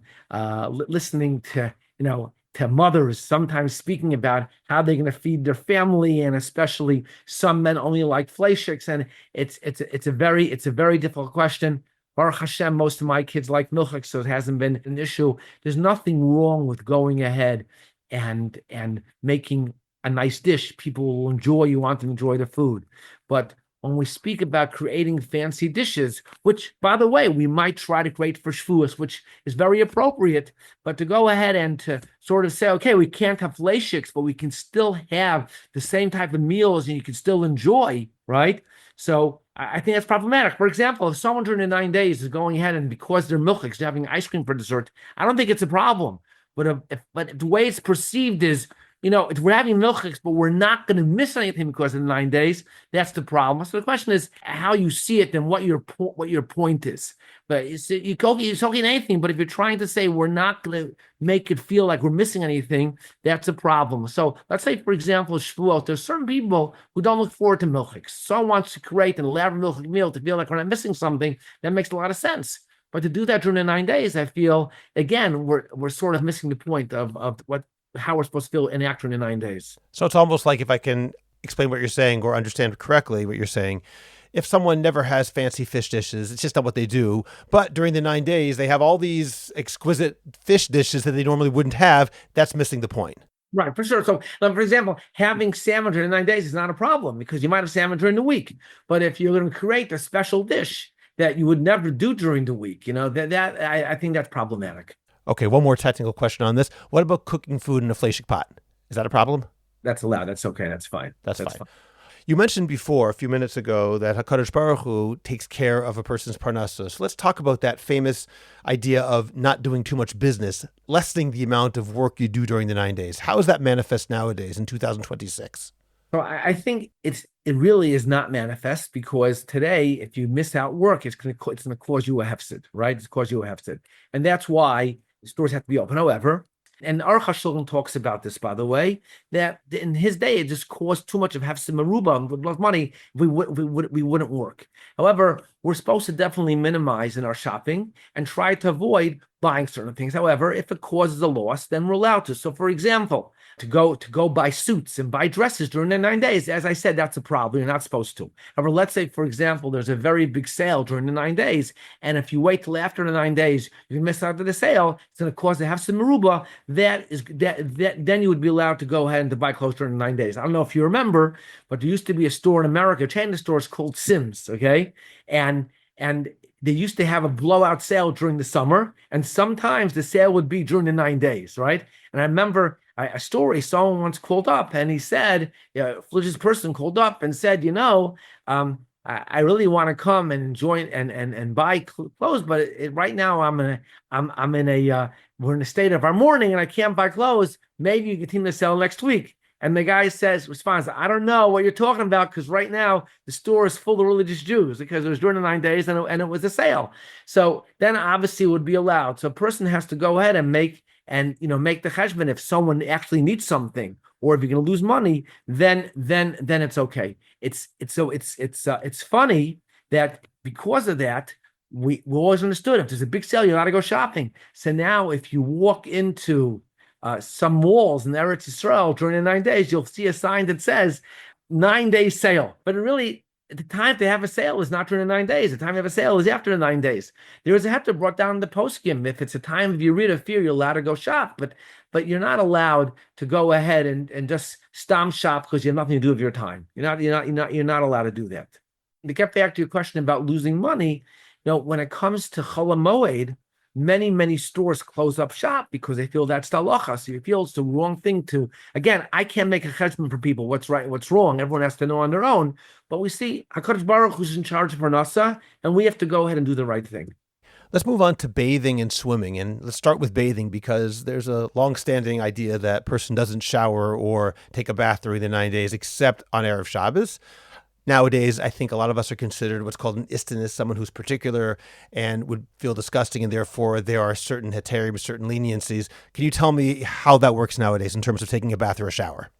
mothers sometimes speaking about how they're going to feed their family, and especially some men only like fleishiks. And it's a very difficult question. Baruch Hashem, most of my kids like milchik, so it hasn't been an issue. There's nothing wrong with going ahead and making a nice dish people will enjoy. You want them to enjoy the food. But when we speak about creating fancy dishes, which, by the way, we might try to create for Shavuos, which is very appropriate, but to go ahead and to sort of say, okay, we can't have fleishiks, but we can still have the same type of meals and you can still enjoy, right? So I think that's problematic. For example, if someone during the 9 days is going ahead and because they're milchiks, they're having ice cream for dessert, I don't think it's a problem. But the way it's perceived is, we're having milchiks, but we're not going to miss anything because of the 9 days. That's the problem. So the question is how you see it and what your point is. But you're talking anything, but if you're trying to say we're not going to make it feel like we're missing anything, that's a problem. So let's say, for example, Shavuot, there's certain people who don't look forward to milchiks. Someone wants to create an elaborate milchik meal to feel like we're not missing something. That makes a lot of sense. But to do that during the 9 days, I feel, again, we're sort of missing the point of how we're supposed to feel in act during the 9 days. So it's almost like, if I can explain what you're saying or understand correctly what you're saying, if someone never has fancy fish dishes, it's just not what they do. But during the 9 days, they have all these exquisite fish dishes that they normally wouldn't have. That's missing the point. Right, for sure. So, for example, having salmon during the 9 days is not a problem because you might have salmon during the week. But if you're going to create a special dish that you would never do during the week, I think that's problematic. Okay, one more technical question on this. What about cooking food in a fleishik pot? Is that a problem? That's allowed. That's okay. That's fine. That's fine. You mentioned before, a few minutes ago, that HaKadosh Baruch Hu takes care of a person's parnasa. So let's talk about that famous idea of not doing too much business, lessening the amount of work you do during the 9 days. How is that manifest nowadays in 2026? So I think it really is not manifest because today, if you miss out work, it's going to cause you a hefsid, right? It's cause you a hefsid. And that's why the stores have to be open. However, and Aruch HaShulchan talks about this, by the way, that in his day, it just caused too much of hefsid maruba and with money, we wouldn't work. However, we're supposed to definitely minimize in our shopping and try to avoid buying certain things. However, if it causes a loss, then we're allowed to. So, for example, to go buy suits and buy dresses during the 9 days, as I said, that's a problem. You're not supposed to. However, let's say, for example, there's a very big sale during the 9 days, and if you wait till after the 9 days, you can miss out on the sale. It's going to cause to have some maruba. Then you would be allowed to go ahead and to buy clothes during the 9 days. I don't know if you remember, but there used to be a store in America, a chain of stores called Sims. Okay, and they used to have a blowout sale during the summer, and sometimes the sale would be during the 9 days, right? And I remember a story. Someone once called up and he said, a religious person called up and said, I really want to come and join and buy clothes, but right now I'm in a we're in a state of our mourning and I can't buy clothes. Maybe you continue to sell next week. And the guy responds, I don't know what you're talking about because right now the store is full of religious Jews because it was during the 9 days and it was a sale. So then obviously it would be allowed. So a person has to go ahead and make the cheshbon if someone actually needs something, or if you're going to lose money, then it's okay. It's funny that because of that, we always understood if there's a big sale, you're allowed to go shopping. So now if you walk into some malls in Eretz Yisrael during the 9 days, you'll see a sign that says 9-day sale. But the time to have a sale is not during the 9 days. The time to have a sale is after the 9 days. There was a hefter brought down in the poskim. If it's a time of Yerid of fear, you're allowed to go shop, but you're not allowed to go ahead and just stam shop because you have nothing to do with your time. You're not allowed to do that. To get back to your question about losing money, when it comes to Chol HaMoed, many stores close up shop because they feel that's the halacha. So you feel it's the wrong thing to. Again, I can't make a cheshbon for people. What's right, what's wrong. Everyone has to know on their own. But we see HaKadosh Baruch who's in charge of Parnasa, and we have to go ahead and do the right thing. Let's move on to bathing and swimming. And let's start with bathing because there's a long-standing idea that person doesn't shower or take a bath during the 9 days except on Erev Shabbos. Nowadays, I think a lot of us are considered what's called an istinus, someone who's particular and would feel disgusting, and therefore there are certain heterim, certain leniencies. Can you tell me how that works nowadays in terms of taking a bath or a shower?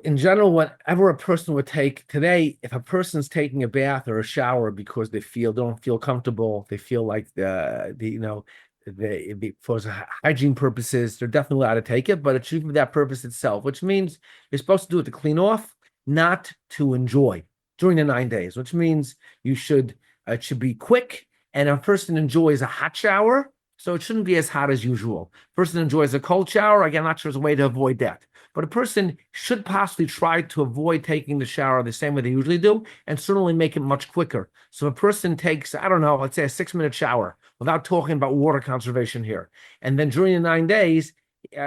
In general, whatever a person would take today, if a person's taking a bath or a shower because they don't feel comfortable, they feel like for hygiene purposes, they're definitely allowed to take it, but it should be for that purpose itself, which means you're supposed to do it to clean off, not to enjoy during the 9 days, which means it should be quick. And a person enjoys a hot shower, so it shouldn't be as hot as usual. Person enjoys a cold shower. Again, I'm not sure there's a way to avoid that. But a person should possibly try to avoid taking the shower the same way they usually do, and certainly make it much quicker. So if a person takes, I don't know, let's say a 6-minute shower, without talking about water conservation here, and then during the 9 days,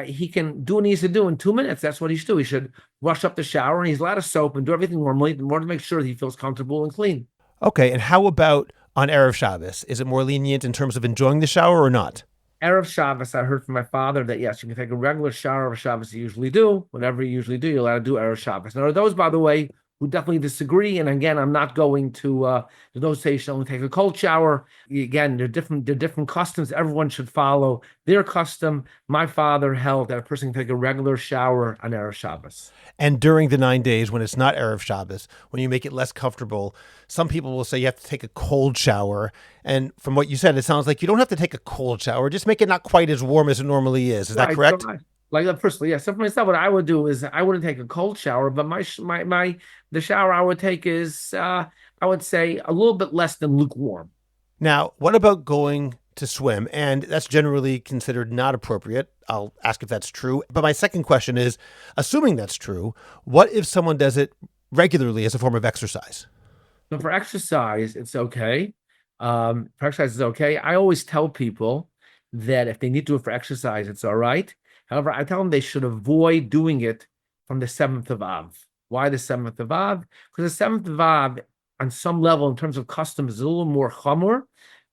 he can do what he needs to do in 2 minutes. That's what he should do. He should wash up the shower, and he's allowed to soap and do everything normally in order to make sure that he feels comfortable and clean. Okay, and how about on Erev Shabbos? Is it more lenient in terms of enjoying the shower or not? Erev Shabbos, I heard from my father that yes, you can take a regular shower of Shabbos you usually do. Whatever you usually do, you're allowed to do Erev Shabbos. Now, there are those, by the way, who definitely disagree. And again, I'm not going to those say you should only take a cold shower. Again, they're different customs. Everyone should follow their custom. My father held that a person can take a regular shower on Erev Shabbos. And during the 9 days, when it's not Erev Shabbos, when you make it less comfortable, some people will say you have to take a cold shower. And from what you said, it sounds like you don't have to take a cold shower. Just make it not quite as warm as it normally is. Is that correct? So like personally, yes. So for myself, what I would do is I wouldn't take a cold shower, but the shower I would take is I would say a little bit less than lukewarm. Now, what about going to swim? And that's generally considered not appropriate. I'll ask if that's true. But my second question is, assuming that's true, what if someone does it regularly as a form of exercise? So for exercise, it's okay. I always tell people that if they need to do it for exercise, it's all right. However, I tell them they should avoid doing it from the 7th of Av. Why the 7th of Av? Because the 7th of Av, on some level, in terms of customs, is a little more chamor,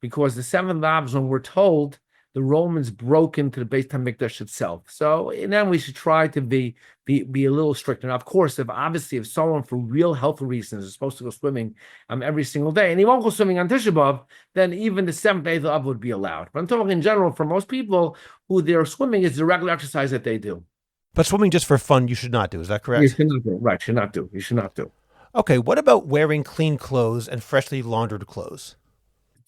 because the 7th of Av is when we're told the Romans broke into the Beit HaMikdash itself. So, and then we should try to be a little stricter. Now, of course, if someone for real health reasons is supposed to go swimming every single day, and he won't go swimming on Tisha B'Av, then even the 7th day of Av would be allowed. But I'm talking in general, for most people who their swimming is the regular exercise that they do. But swimming just for fun, you should not do. Is that correct? You should not do. Right, you should not do. Okay, what about wearing clean clothes and freshly laundered clothes?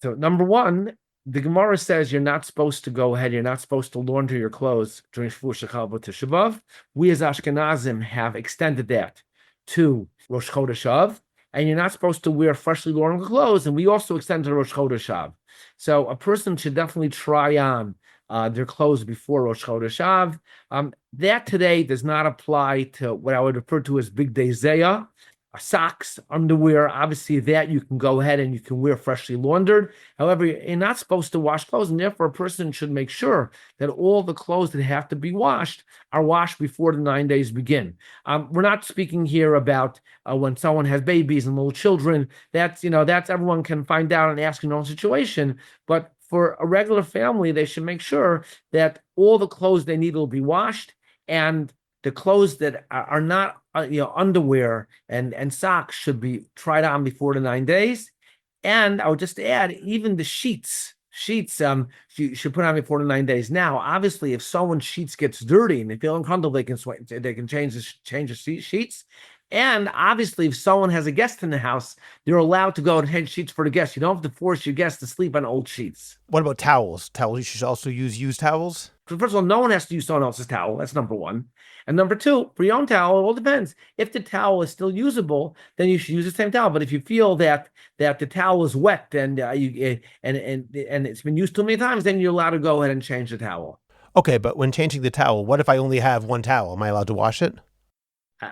So number one, the Gemara says you're not supposed to launder your clothes during Shavuot Shechal Tisha B'Av. We as Ashkenazim have extended that to Rosh Chodesh Av, and you're not supposed to wear freshly laundered clothes, and we also extend to Rosh Chodesh Av. So a person should definitely try on their clothes before Rosh Chodesh Av. That today does not apply to what I would refer to as Big Day Zayah. socks, underwear, obviously that you can go ahead and you can wear freshly laundered. However, you're not supposed to wash clothes, and therefore a person should make sure that all the clothes that have to be washed are washed before the 9 days begin. We're not speaking here about when someone has babies and little children. That's everyone can find out and ask in their own situation. But for a regular family, they should make sure that all the clothes they need will be washed, and the clothes that are not, underwear and socks should be tried on before the 9 days. And I would just add, even the sheets, you should put on before the 9 days. Now, obviously, if someone's sheets gets dirty and they feel uncomfortable, they can change the sheets. And obviously, if someone has a guest in the house, they're allowed to go and change sheets for the guest. You don't have to force your guest to sleep on old sheets. What about towels? You should also use used towels? First of all, no one has to use someone else's towel. That's number one. And number two, for your own towel, it all depends. If the towel is still usable, then you should use the same towel. But if you feel that the towel is wet and it's been used too many times, then you're allowed to go ahead and change the towel. Okay, but when changing the towel, what if I only have one towel? Am I allowed to wash it?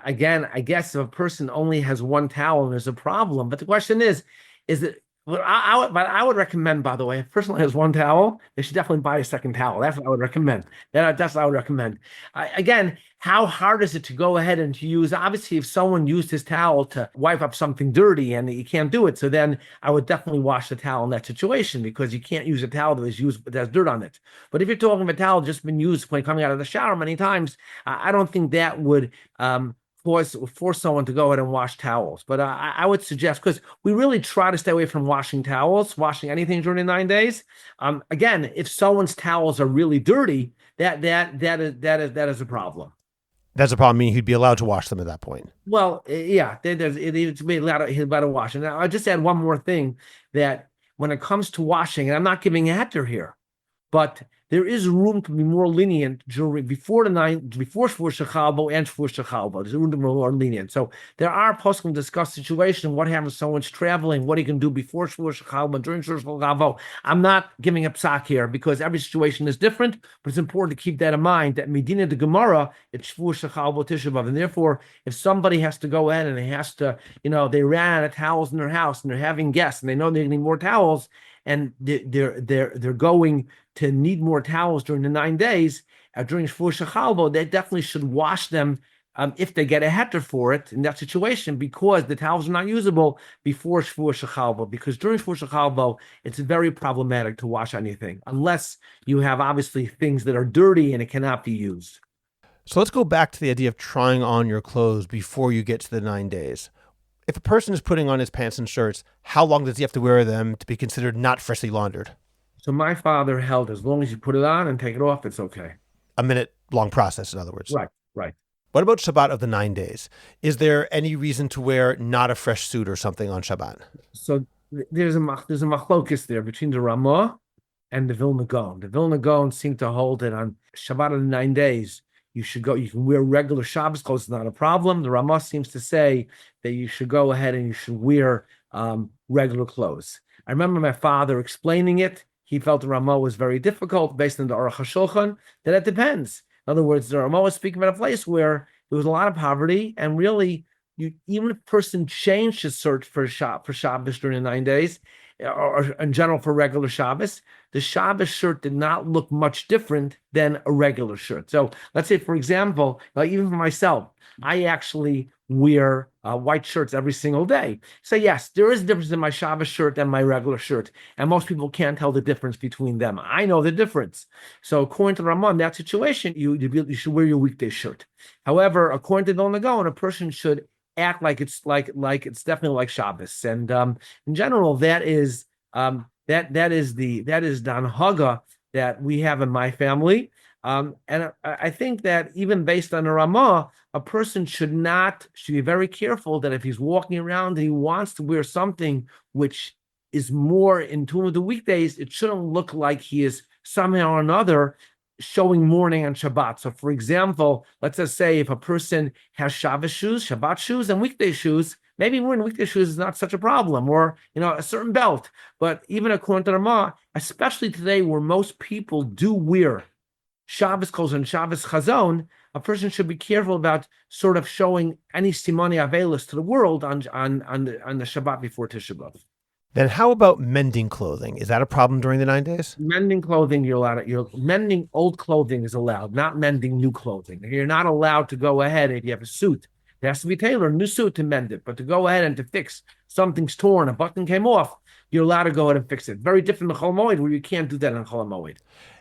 Again, I guess if a person only has one towel, there's a problem. But the question is it? But I would recommend, by the way, if a person has one towel, they should definitely buy a second towel. That's what I would recommend. That's what I would recommend. Again, how hard is it to go ahead and to use? Obviously, if someone used his towel to wipe up something dirty and you can't do it, so then I would definitely wash the towel in that situation, because you can't use a towel that was used that has dirt on it. But if you're talking about a towel just been used when coming out of the shower many times, I don't think that would force someone to go ahead and wash towels. But I would suggest, because we really try to stay away from washing towels, washing anything during the 9 days. Again, if someone's towels are really dirty, that is a problem. That's a problem, meaning he'd be allowed to wash them at that point. Well, yeah, it's allowed to wash. And I'll just add one more thing, that when it comes to washing, and I'm not giving a heter here, but there is room to be more lenient before Shvur Shechalbo and Shvur Shechalbo. There's room to be more lenient. So there are poskim discuss situation. What happens if someone's traveling? What he can do before Shvur Shechalbo, during Shvur Shechalbo. I'm not giving a psak here, because every situation is different. But it's important to keep that in mind. That Medina de Gemara, it's Shvur Shechalbo Tisha B'av, and therefore, if somebody has to go in and they has to, they ran out of towels in their house and they're having guests and they know they need more towels, and they're going to need more towels during the 9 days, during Shvur Shechalbo, they definitely should wash them if they get a heter for it in that situation, because the towels are not usable before Shvur Shechalbo. Because during Shvur Shechalbo, it's very problematic to wash anything, unless you have obviously things that are dirty and it cannot be used. So let's go back to the idea of trying on your clothes before you get to the 9 days. If a person is putting on his pants and shirts, how long does he have to wear them to be considered not freshly laundered? So my father held, as long as you put it on and take it off, it's okay. A minute-long process, in other words. Right. What about Shabbat of the 9 days? Is there any reason to wear not a fresh suit or something on Shabbat? So there's a machlokes there between the Ramah and the Vilna Gaon. The Vilna Gaon seem to hold that on Shabbat of the 9 days, you can wear regular Shabbos clothes, it's not a problem. The Ramah seems to say that you should go ahead and you should wear regular clothes. I remember my father explaining it. He felt the Ramah was very difficult based on the Aruch HaShulchan, that it depends. In other words, the Ramah was speaking about a place where there was a lot of poverty, and really, even if a person changed his shirt for Shabbos during the 9 days, or in general for regular Shabbos, the Shabbos shirt did not look much different than a regular shirt. So let's say, for example, like even for myself, I actually wear white shirts every single day. So yes, there is a difference in my Shabbos shirt and my regular shirt, and most people can't tell the difference between them. I know the difference. So according to Ramah, in that situation, you should wear your weekday shirt. However, according to Vilna Gaon, a person should act like it's definitely like Shabbos, and in general, that is the Haga that we have in my family, and I think that even based on the Ramah, a person should be very careful that if he's walking around and he wants to wear something which is more in tune with the weekdays, it shouldn't look like he is somehow or another showing mourning on Shabbat. So for example, let's just say if a person has Shabbos shoes, Shabbat shoes, and weekday shoes, maybe wearing weekday shoes is not such a problem, or a certain belt. But even according to Ramah, especially today where most people do wear Shabbos clothes and Shabbos chazon, a person should be careful about sort of showing any simoni avelis to the world on the Shabbat before Tisha B'Av. Then how about mending clothing? Is that a problem during the 9 days? Mending clothing, you're allowed. Mending old clothing is allowed, not mending new clothing. You're not allowed to go ahead if you have a suit. It has to be tailored, a new suit to mend it. But to go ahead and to fix something's torn, a button came off, you're allowed to go ahead and fix it. Very different than Chol Hamoed, where you can't do that on Chol Hamoed.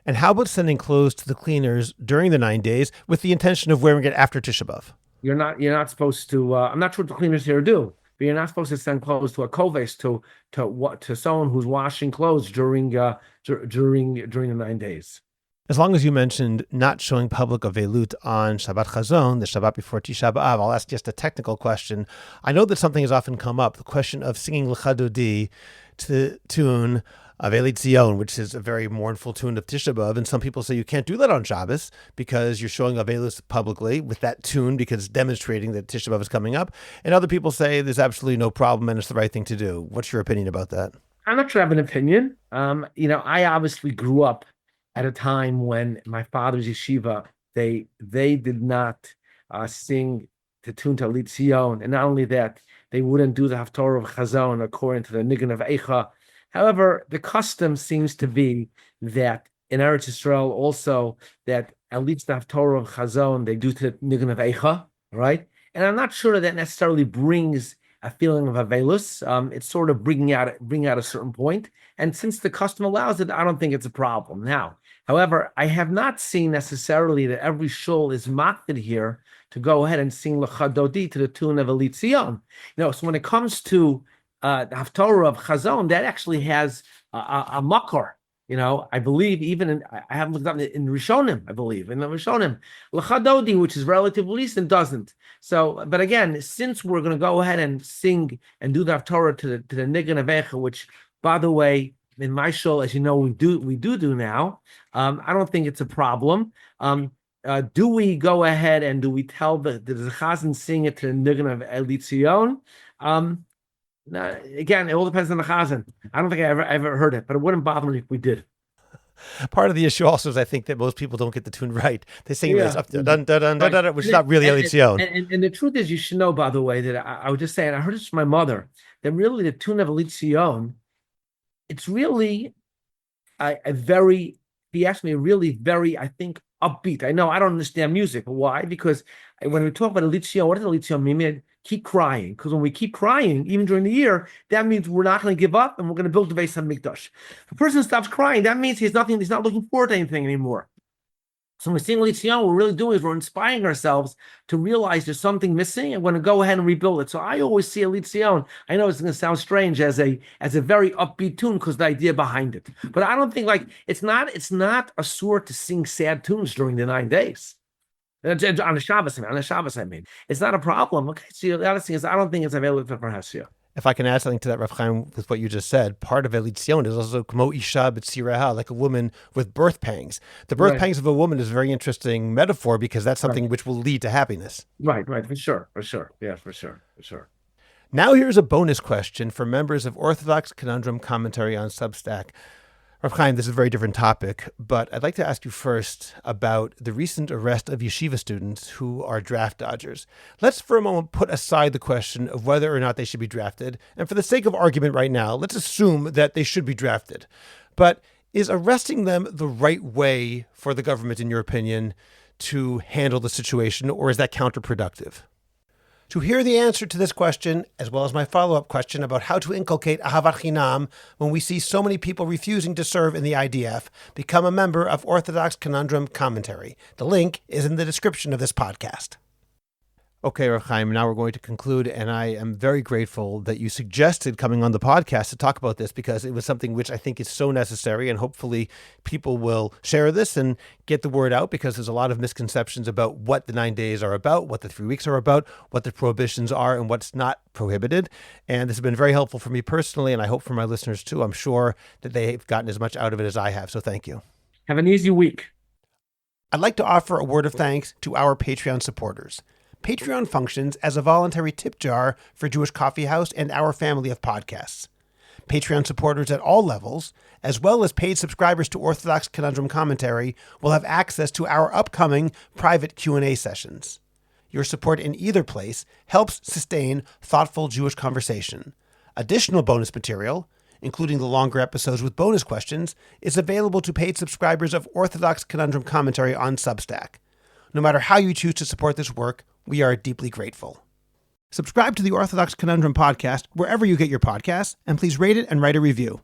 And how about sending clothes to the cleaners during the 9 days with the intention of wearing it after Tisha B'Av? You're not supposed to. I'm not sure what the cleaners here do, but you're not supposed to send clothes to a koves to someone who's washing clothes during the 9 days. As long as you mentioned not showing public avelut on Shabbat Chazon, the Shabbat before Tisha B'Av, I'll ask just a technical question. I know that something has often come up, the question of singing Lecha Dodi to the tune of Tzion, which is a very mournful tune of Tisha B'Av, and some people say you can't do that on Shabbos because you're showing Avelis publicly with that tune because it's demonstrating that Tisha B'Av is coming up, and other people say there's absolutely no problem and it's the right thing to do. What's your opinion about that? I'm not sure I have an opinion. I obviously grew up at a time when my father's yeshiva, they did not sing the tune to Tzion, and not only that, they wouldn't do the Haftorah of Chazon according to the Nigun of Eicha. However, the custom seems to be that in Eretz Yisrael also that at least the Haftorah of Chazon they do to the Nigun of Eicha, right? And I'm not sure that necessarily brings a feeling of avelus. It's sort of bringing out a certain point. And since the custom allows it, I don't think it's a problem. Now, however, I have not seen necessarily that every shul is mocked here to go ahead and sing Lecha Dodi to the tune of Tzion. So when it comes to the Haftorah of Chazon, that actually has a makor. I believe even I haven't looked up in Rishonim, I believe, in the Rishonim, Lecha Dodi, which is relatively recent, doesn't. So, but again, since we're going to go ahead and sing and do the Haftorah to the Nigun of Eicha, which, by the way, in my shul, as you know, we do now. I don't think it's a problem. Do we go ahead and do we tell the Chazan sing it to the Nigun of Tzion? Again, it all depends on the Chazan. I don't think I ever heard it, but it wouldn't bother me if we did. Part of the issue also is I think that most people don't get the tune right. They sing this up, dun, dun, dun, dun, dun, which is not really Tzion. And the truth is, you should know, by the way, that I was just saying, I heard this from my mother, that really the tune of Tzion, it's really a very, if you ask me, really very, I think, upbeat. I know I don't understand music. Why? Because when we talk about Tzion, what does Tzion mean? Keep crying. Because when we keep crying, even during the year, that means we're not going to give up and we're going to build the base on Mikdash. If a person stops crying, that means he's not looking forward to anything anymore. So when we sing Tzion, what we're really doing is we're inspiring ourselves to realize there's something missing and we're going to go ahead and rebuild it. So I always see Tzion. I know it's going to sound strange as a very upbeat tune because the idea behind it. But I don't think it's not a sort to sing sad tunes during the 9 days. On the Shabbos, I mean. It's not a problem. Okay, so the other thing is I don't think it's available for Hasia. If I can add something to that, Rav Chaim, with what you just said, part of Tzion is also kmo isha b'tziraha, like a woman with birth pangs. The birth pangs of a woman is a very interesting metaphor because that's something which will lead to happiness. Right, for sure. Yeah, for sure. Now here's a bonus question for members of Orthodox Conundrum Commentary on Substack. Rav Chaim, this is a very different topic, but I'd like to ask you first about the recent arrest of yeshiva students who are draft dodgers. Let's for a moment put aside the question of whether or not they should be drafted, and for the sake of argument right now, let's assume that they should be drafted. But is arresting them the right way for the government, in your opinion, to handle the situation, or is that counterproductive? To hear the answer to this question, as well as my follow-up question about how to inculcate ahavat chinam when we see so many people refusing to serve in the IDF, become a member of Orthodox Conundrum Commentary. The link is in the description of this podcast. Okay, Rav Chaim, now we're going to conclude, and I am very grateful that you suggested coming on the podcast to talk about this because it was something which I think is so necessary, and hopefully people will share this and get the word out because there's a lot of misconceptions about what the 9 days are about, what the 3 weeks are about, what the prohibitions are, and what's not prohibited. And this has been very helpful for me personally, and I hope for my listeners too. I'm sure that they've gotten as much out of it as I have, so thank you. Have an easy week. I'd like to offer a word of thanks to our Patreon supporters. Patreon functions as a voluntary tip jar for Jewish Coffee House and our family of podcasts. Patreon supporters at all levels, as well as paid subscribers to Orthodox Conundrum Commentary, will have access to our upcoming private Q&A sessions. Your support in either place helps sustain thoughtful Jewish conversation. Additional bonus material, including the longer episodes with bonus questions, is available to paid subscribers of Orthodox Conundrum Commentary on Substack. No matter how you choose to support this work, we are deeply grateful. Subscribe to the Orthodox Conundrum podcast wherever you get your podcasts, and please rate it and write a review.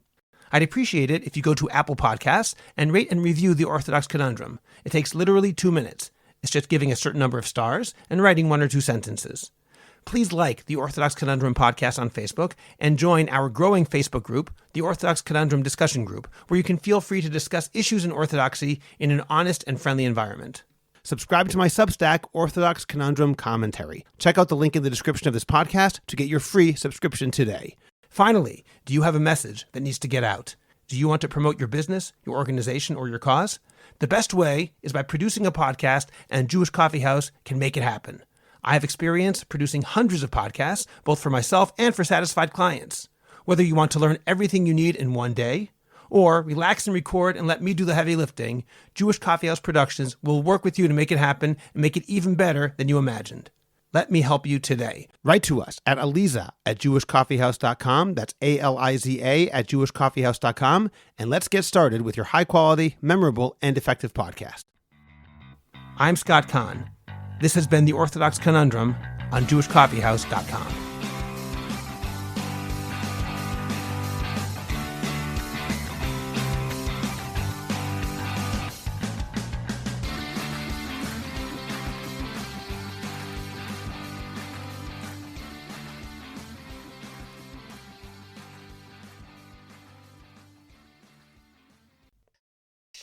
I'd appreciate it if you go to Apple Podcasts and rate and review the Orthodox Conundrum. It takes literally 2 minutes. It's just giving a certain number of stars and writing 1 or 2 sentences. Please like the Orthodox Conundrum podcast on Facebook and join our growing Facebook group, the Orthodox Conundrum Discussion Group, where you can feel free to discuss issues in Orthodoxy in an honest and friendly environment. Subscribe to my Substack, Orthodox Conundrum Commentary. Check out the link in the description of this podcast to get your free subscription today. Finally, do you have a message that needs to get out? Do you want to promote your business, your organization, or your cause? The best way is by producing a podcast, and Jewish Coffee House can make it happen. I have experience producing hundreds of podcasts, both for myself and for satisfied clients. Whether you want to learn everything you need in one day, or relax and record and let me do the heavy lifting, Jewish Coffee House Productions will work with you to make it happen and make it even better than you imagined. Let me help you today. Write to us at aliza at jewishcoffeehouse.com. That's ALIZA at jewishcoffeehouse.com. And let's get started with your high-quality, memorable, and effective podcast. I'm Scott Kahn. This has been the Orthodox Conundrum on jewishcoffeehouse.com.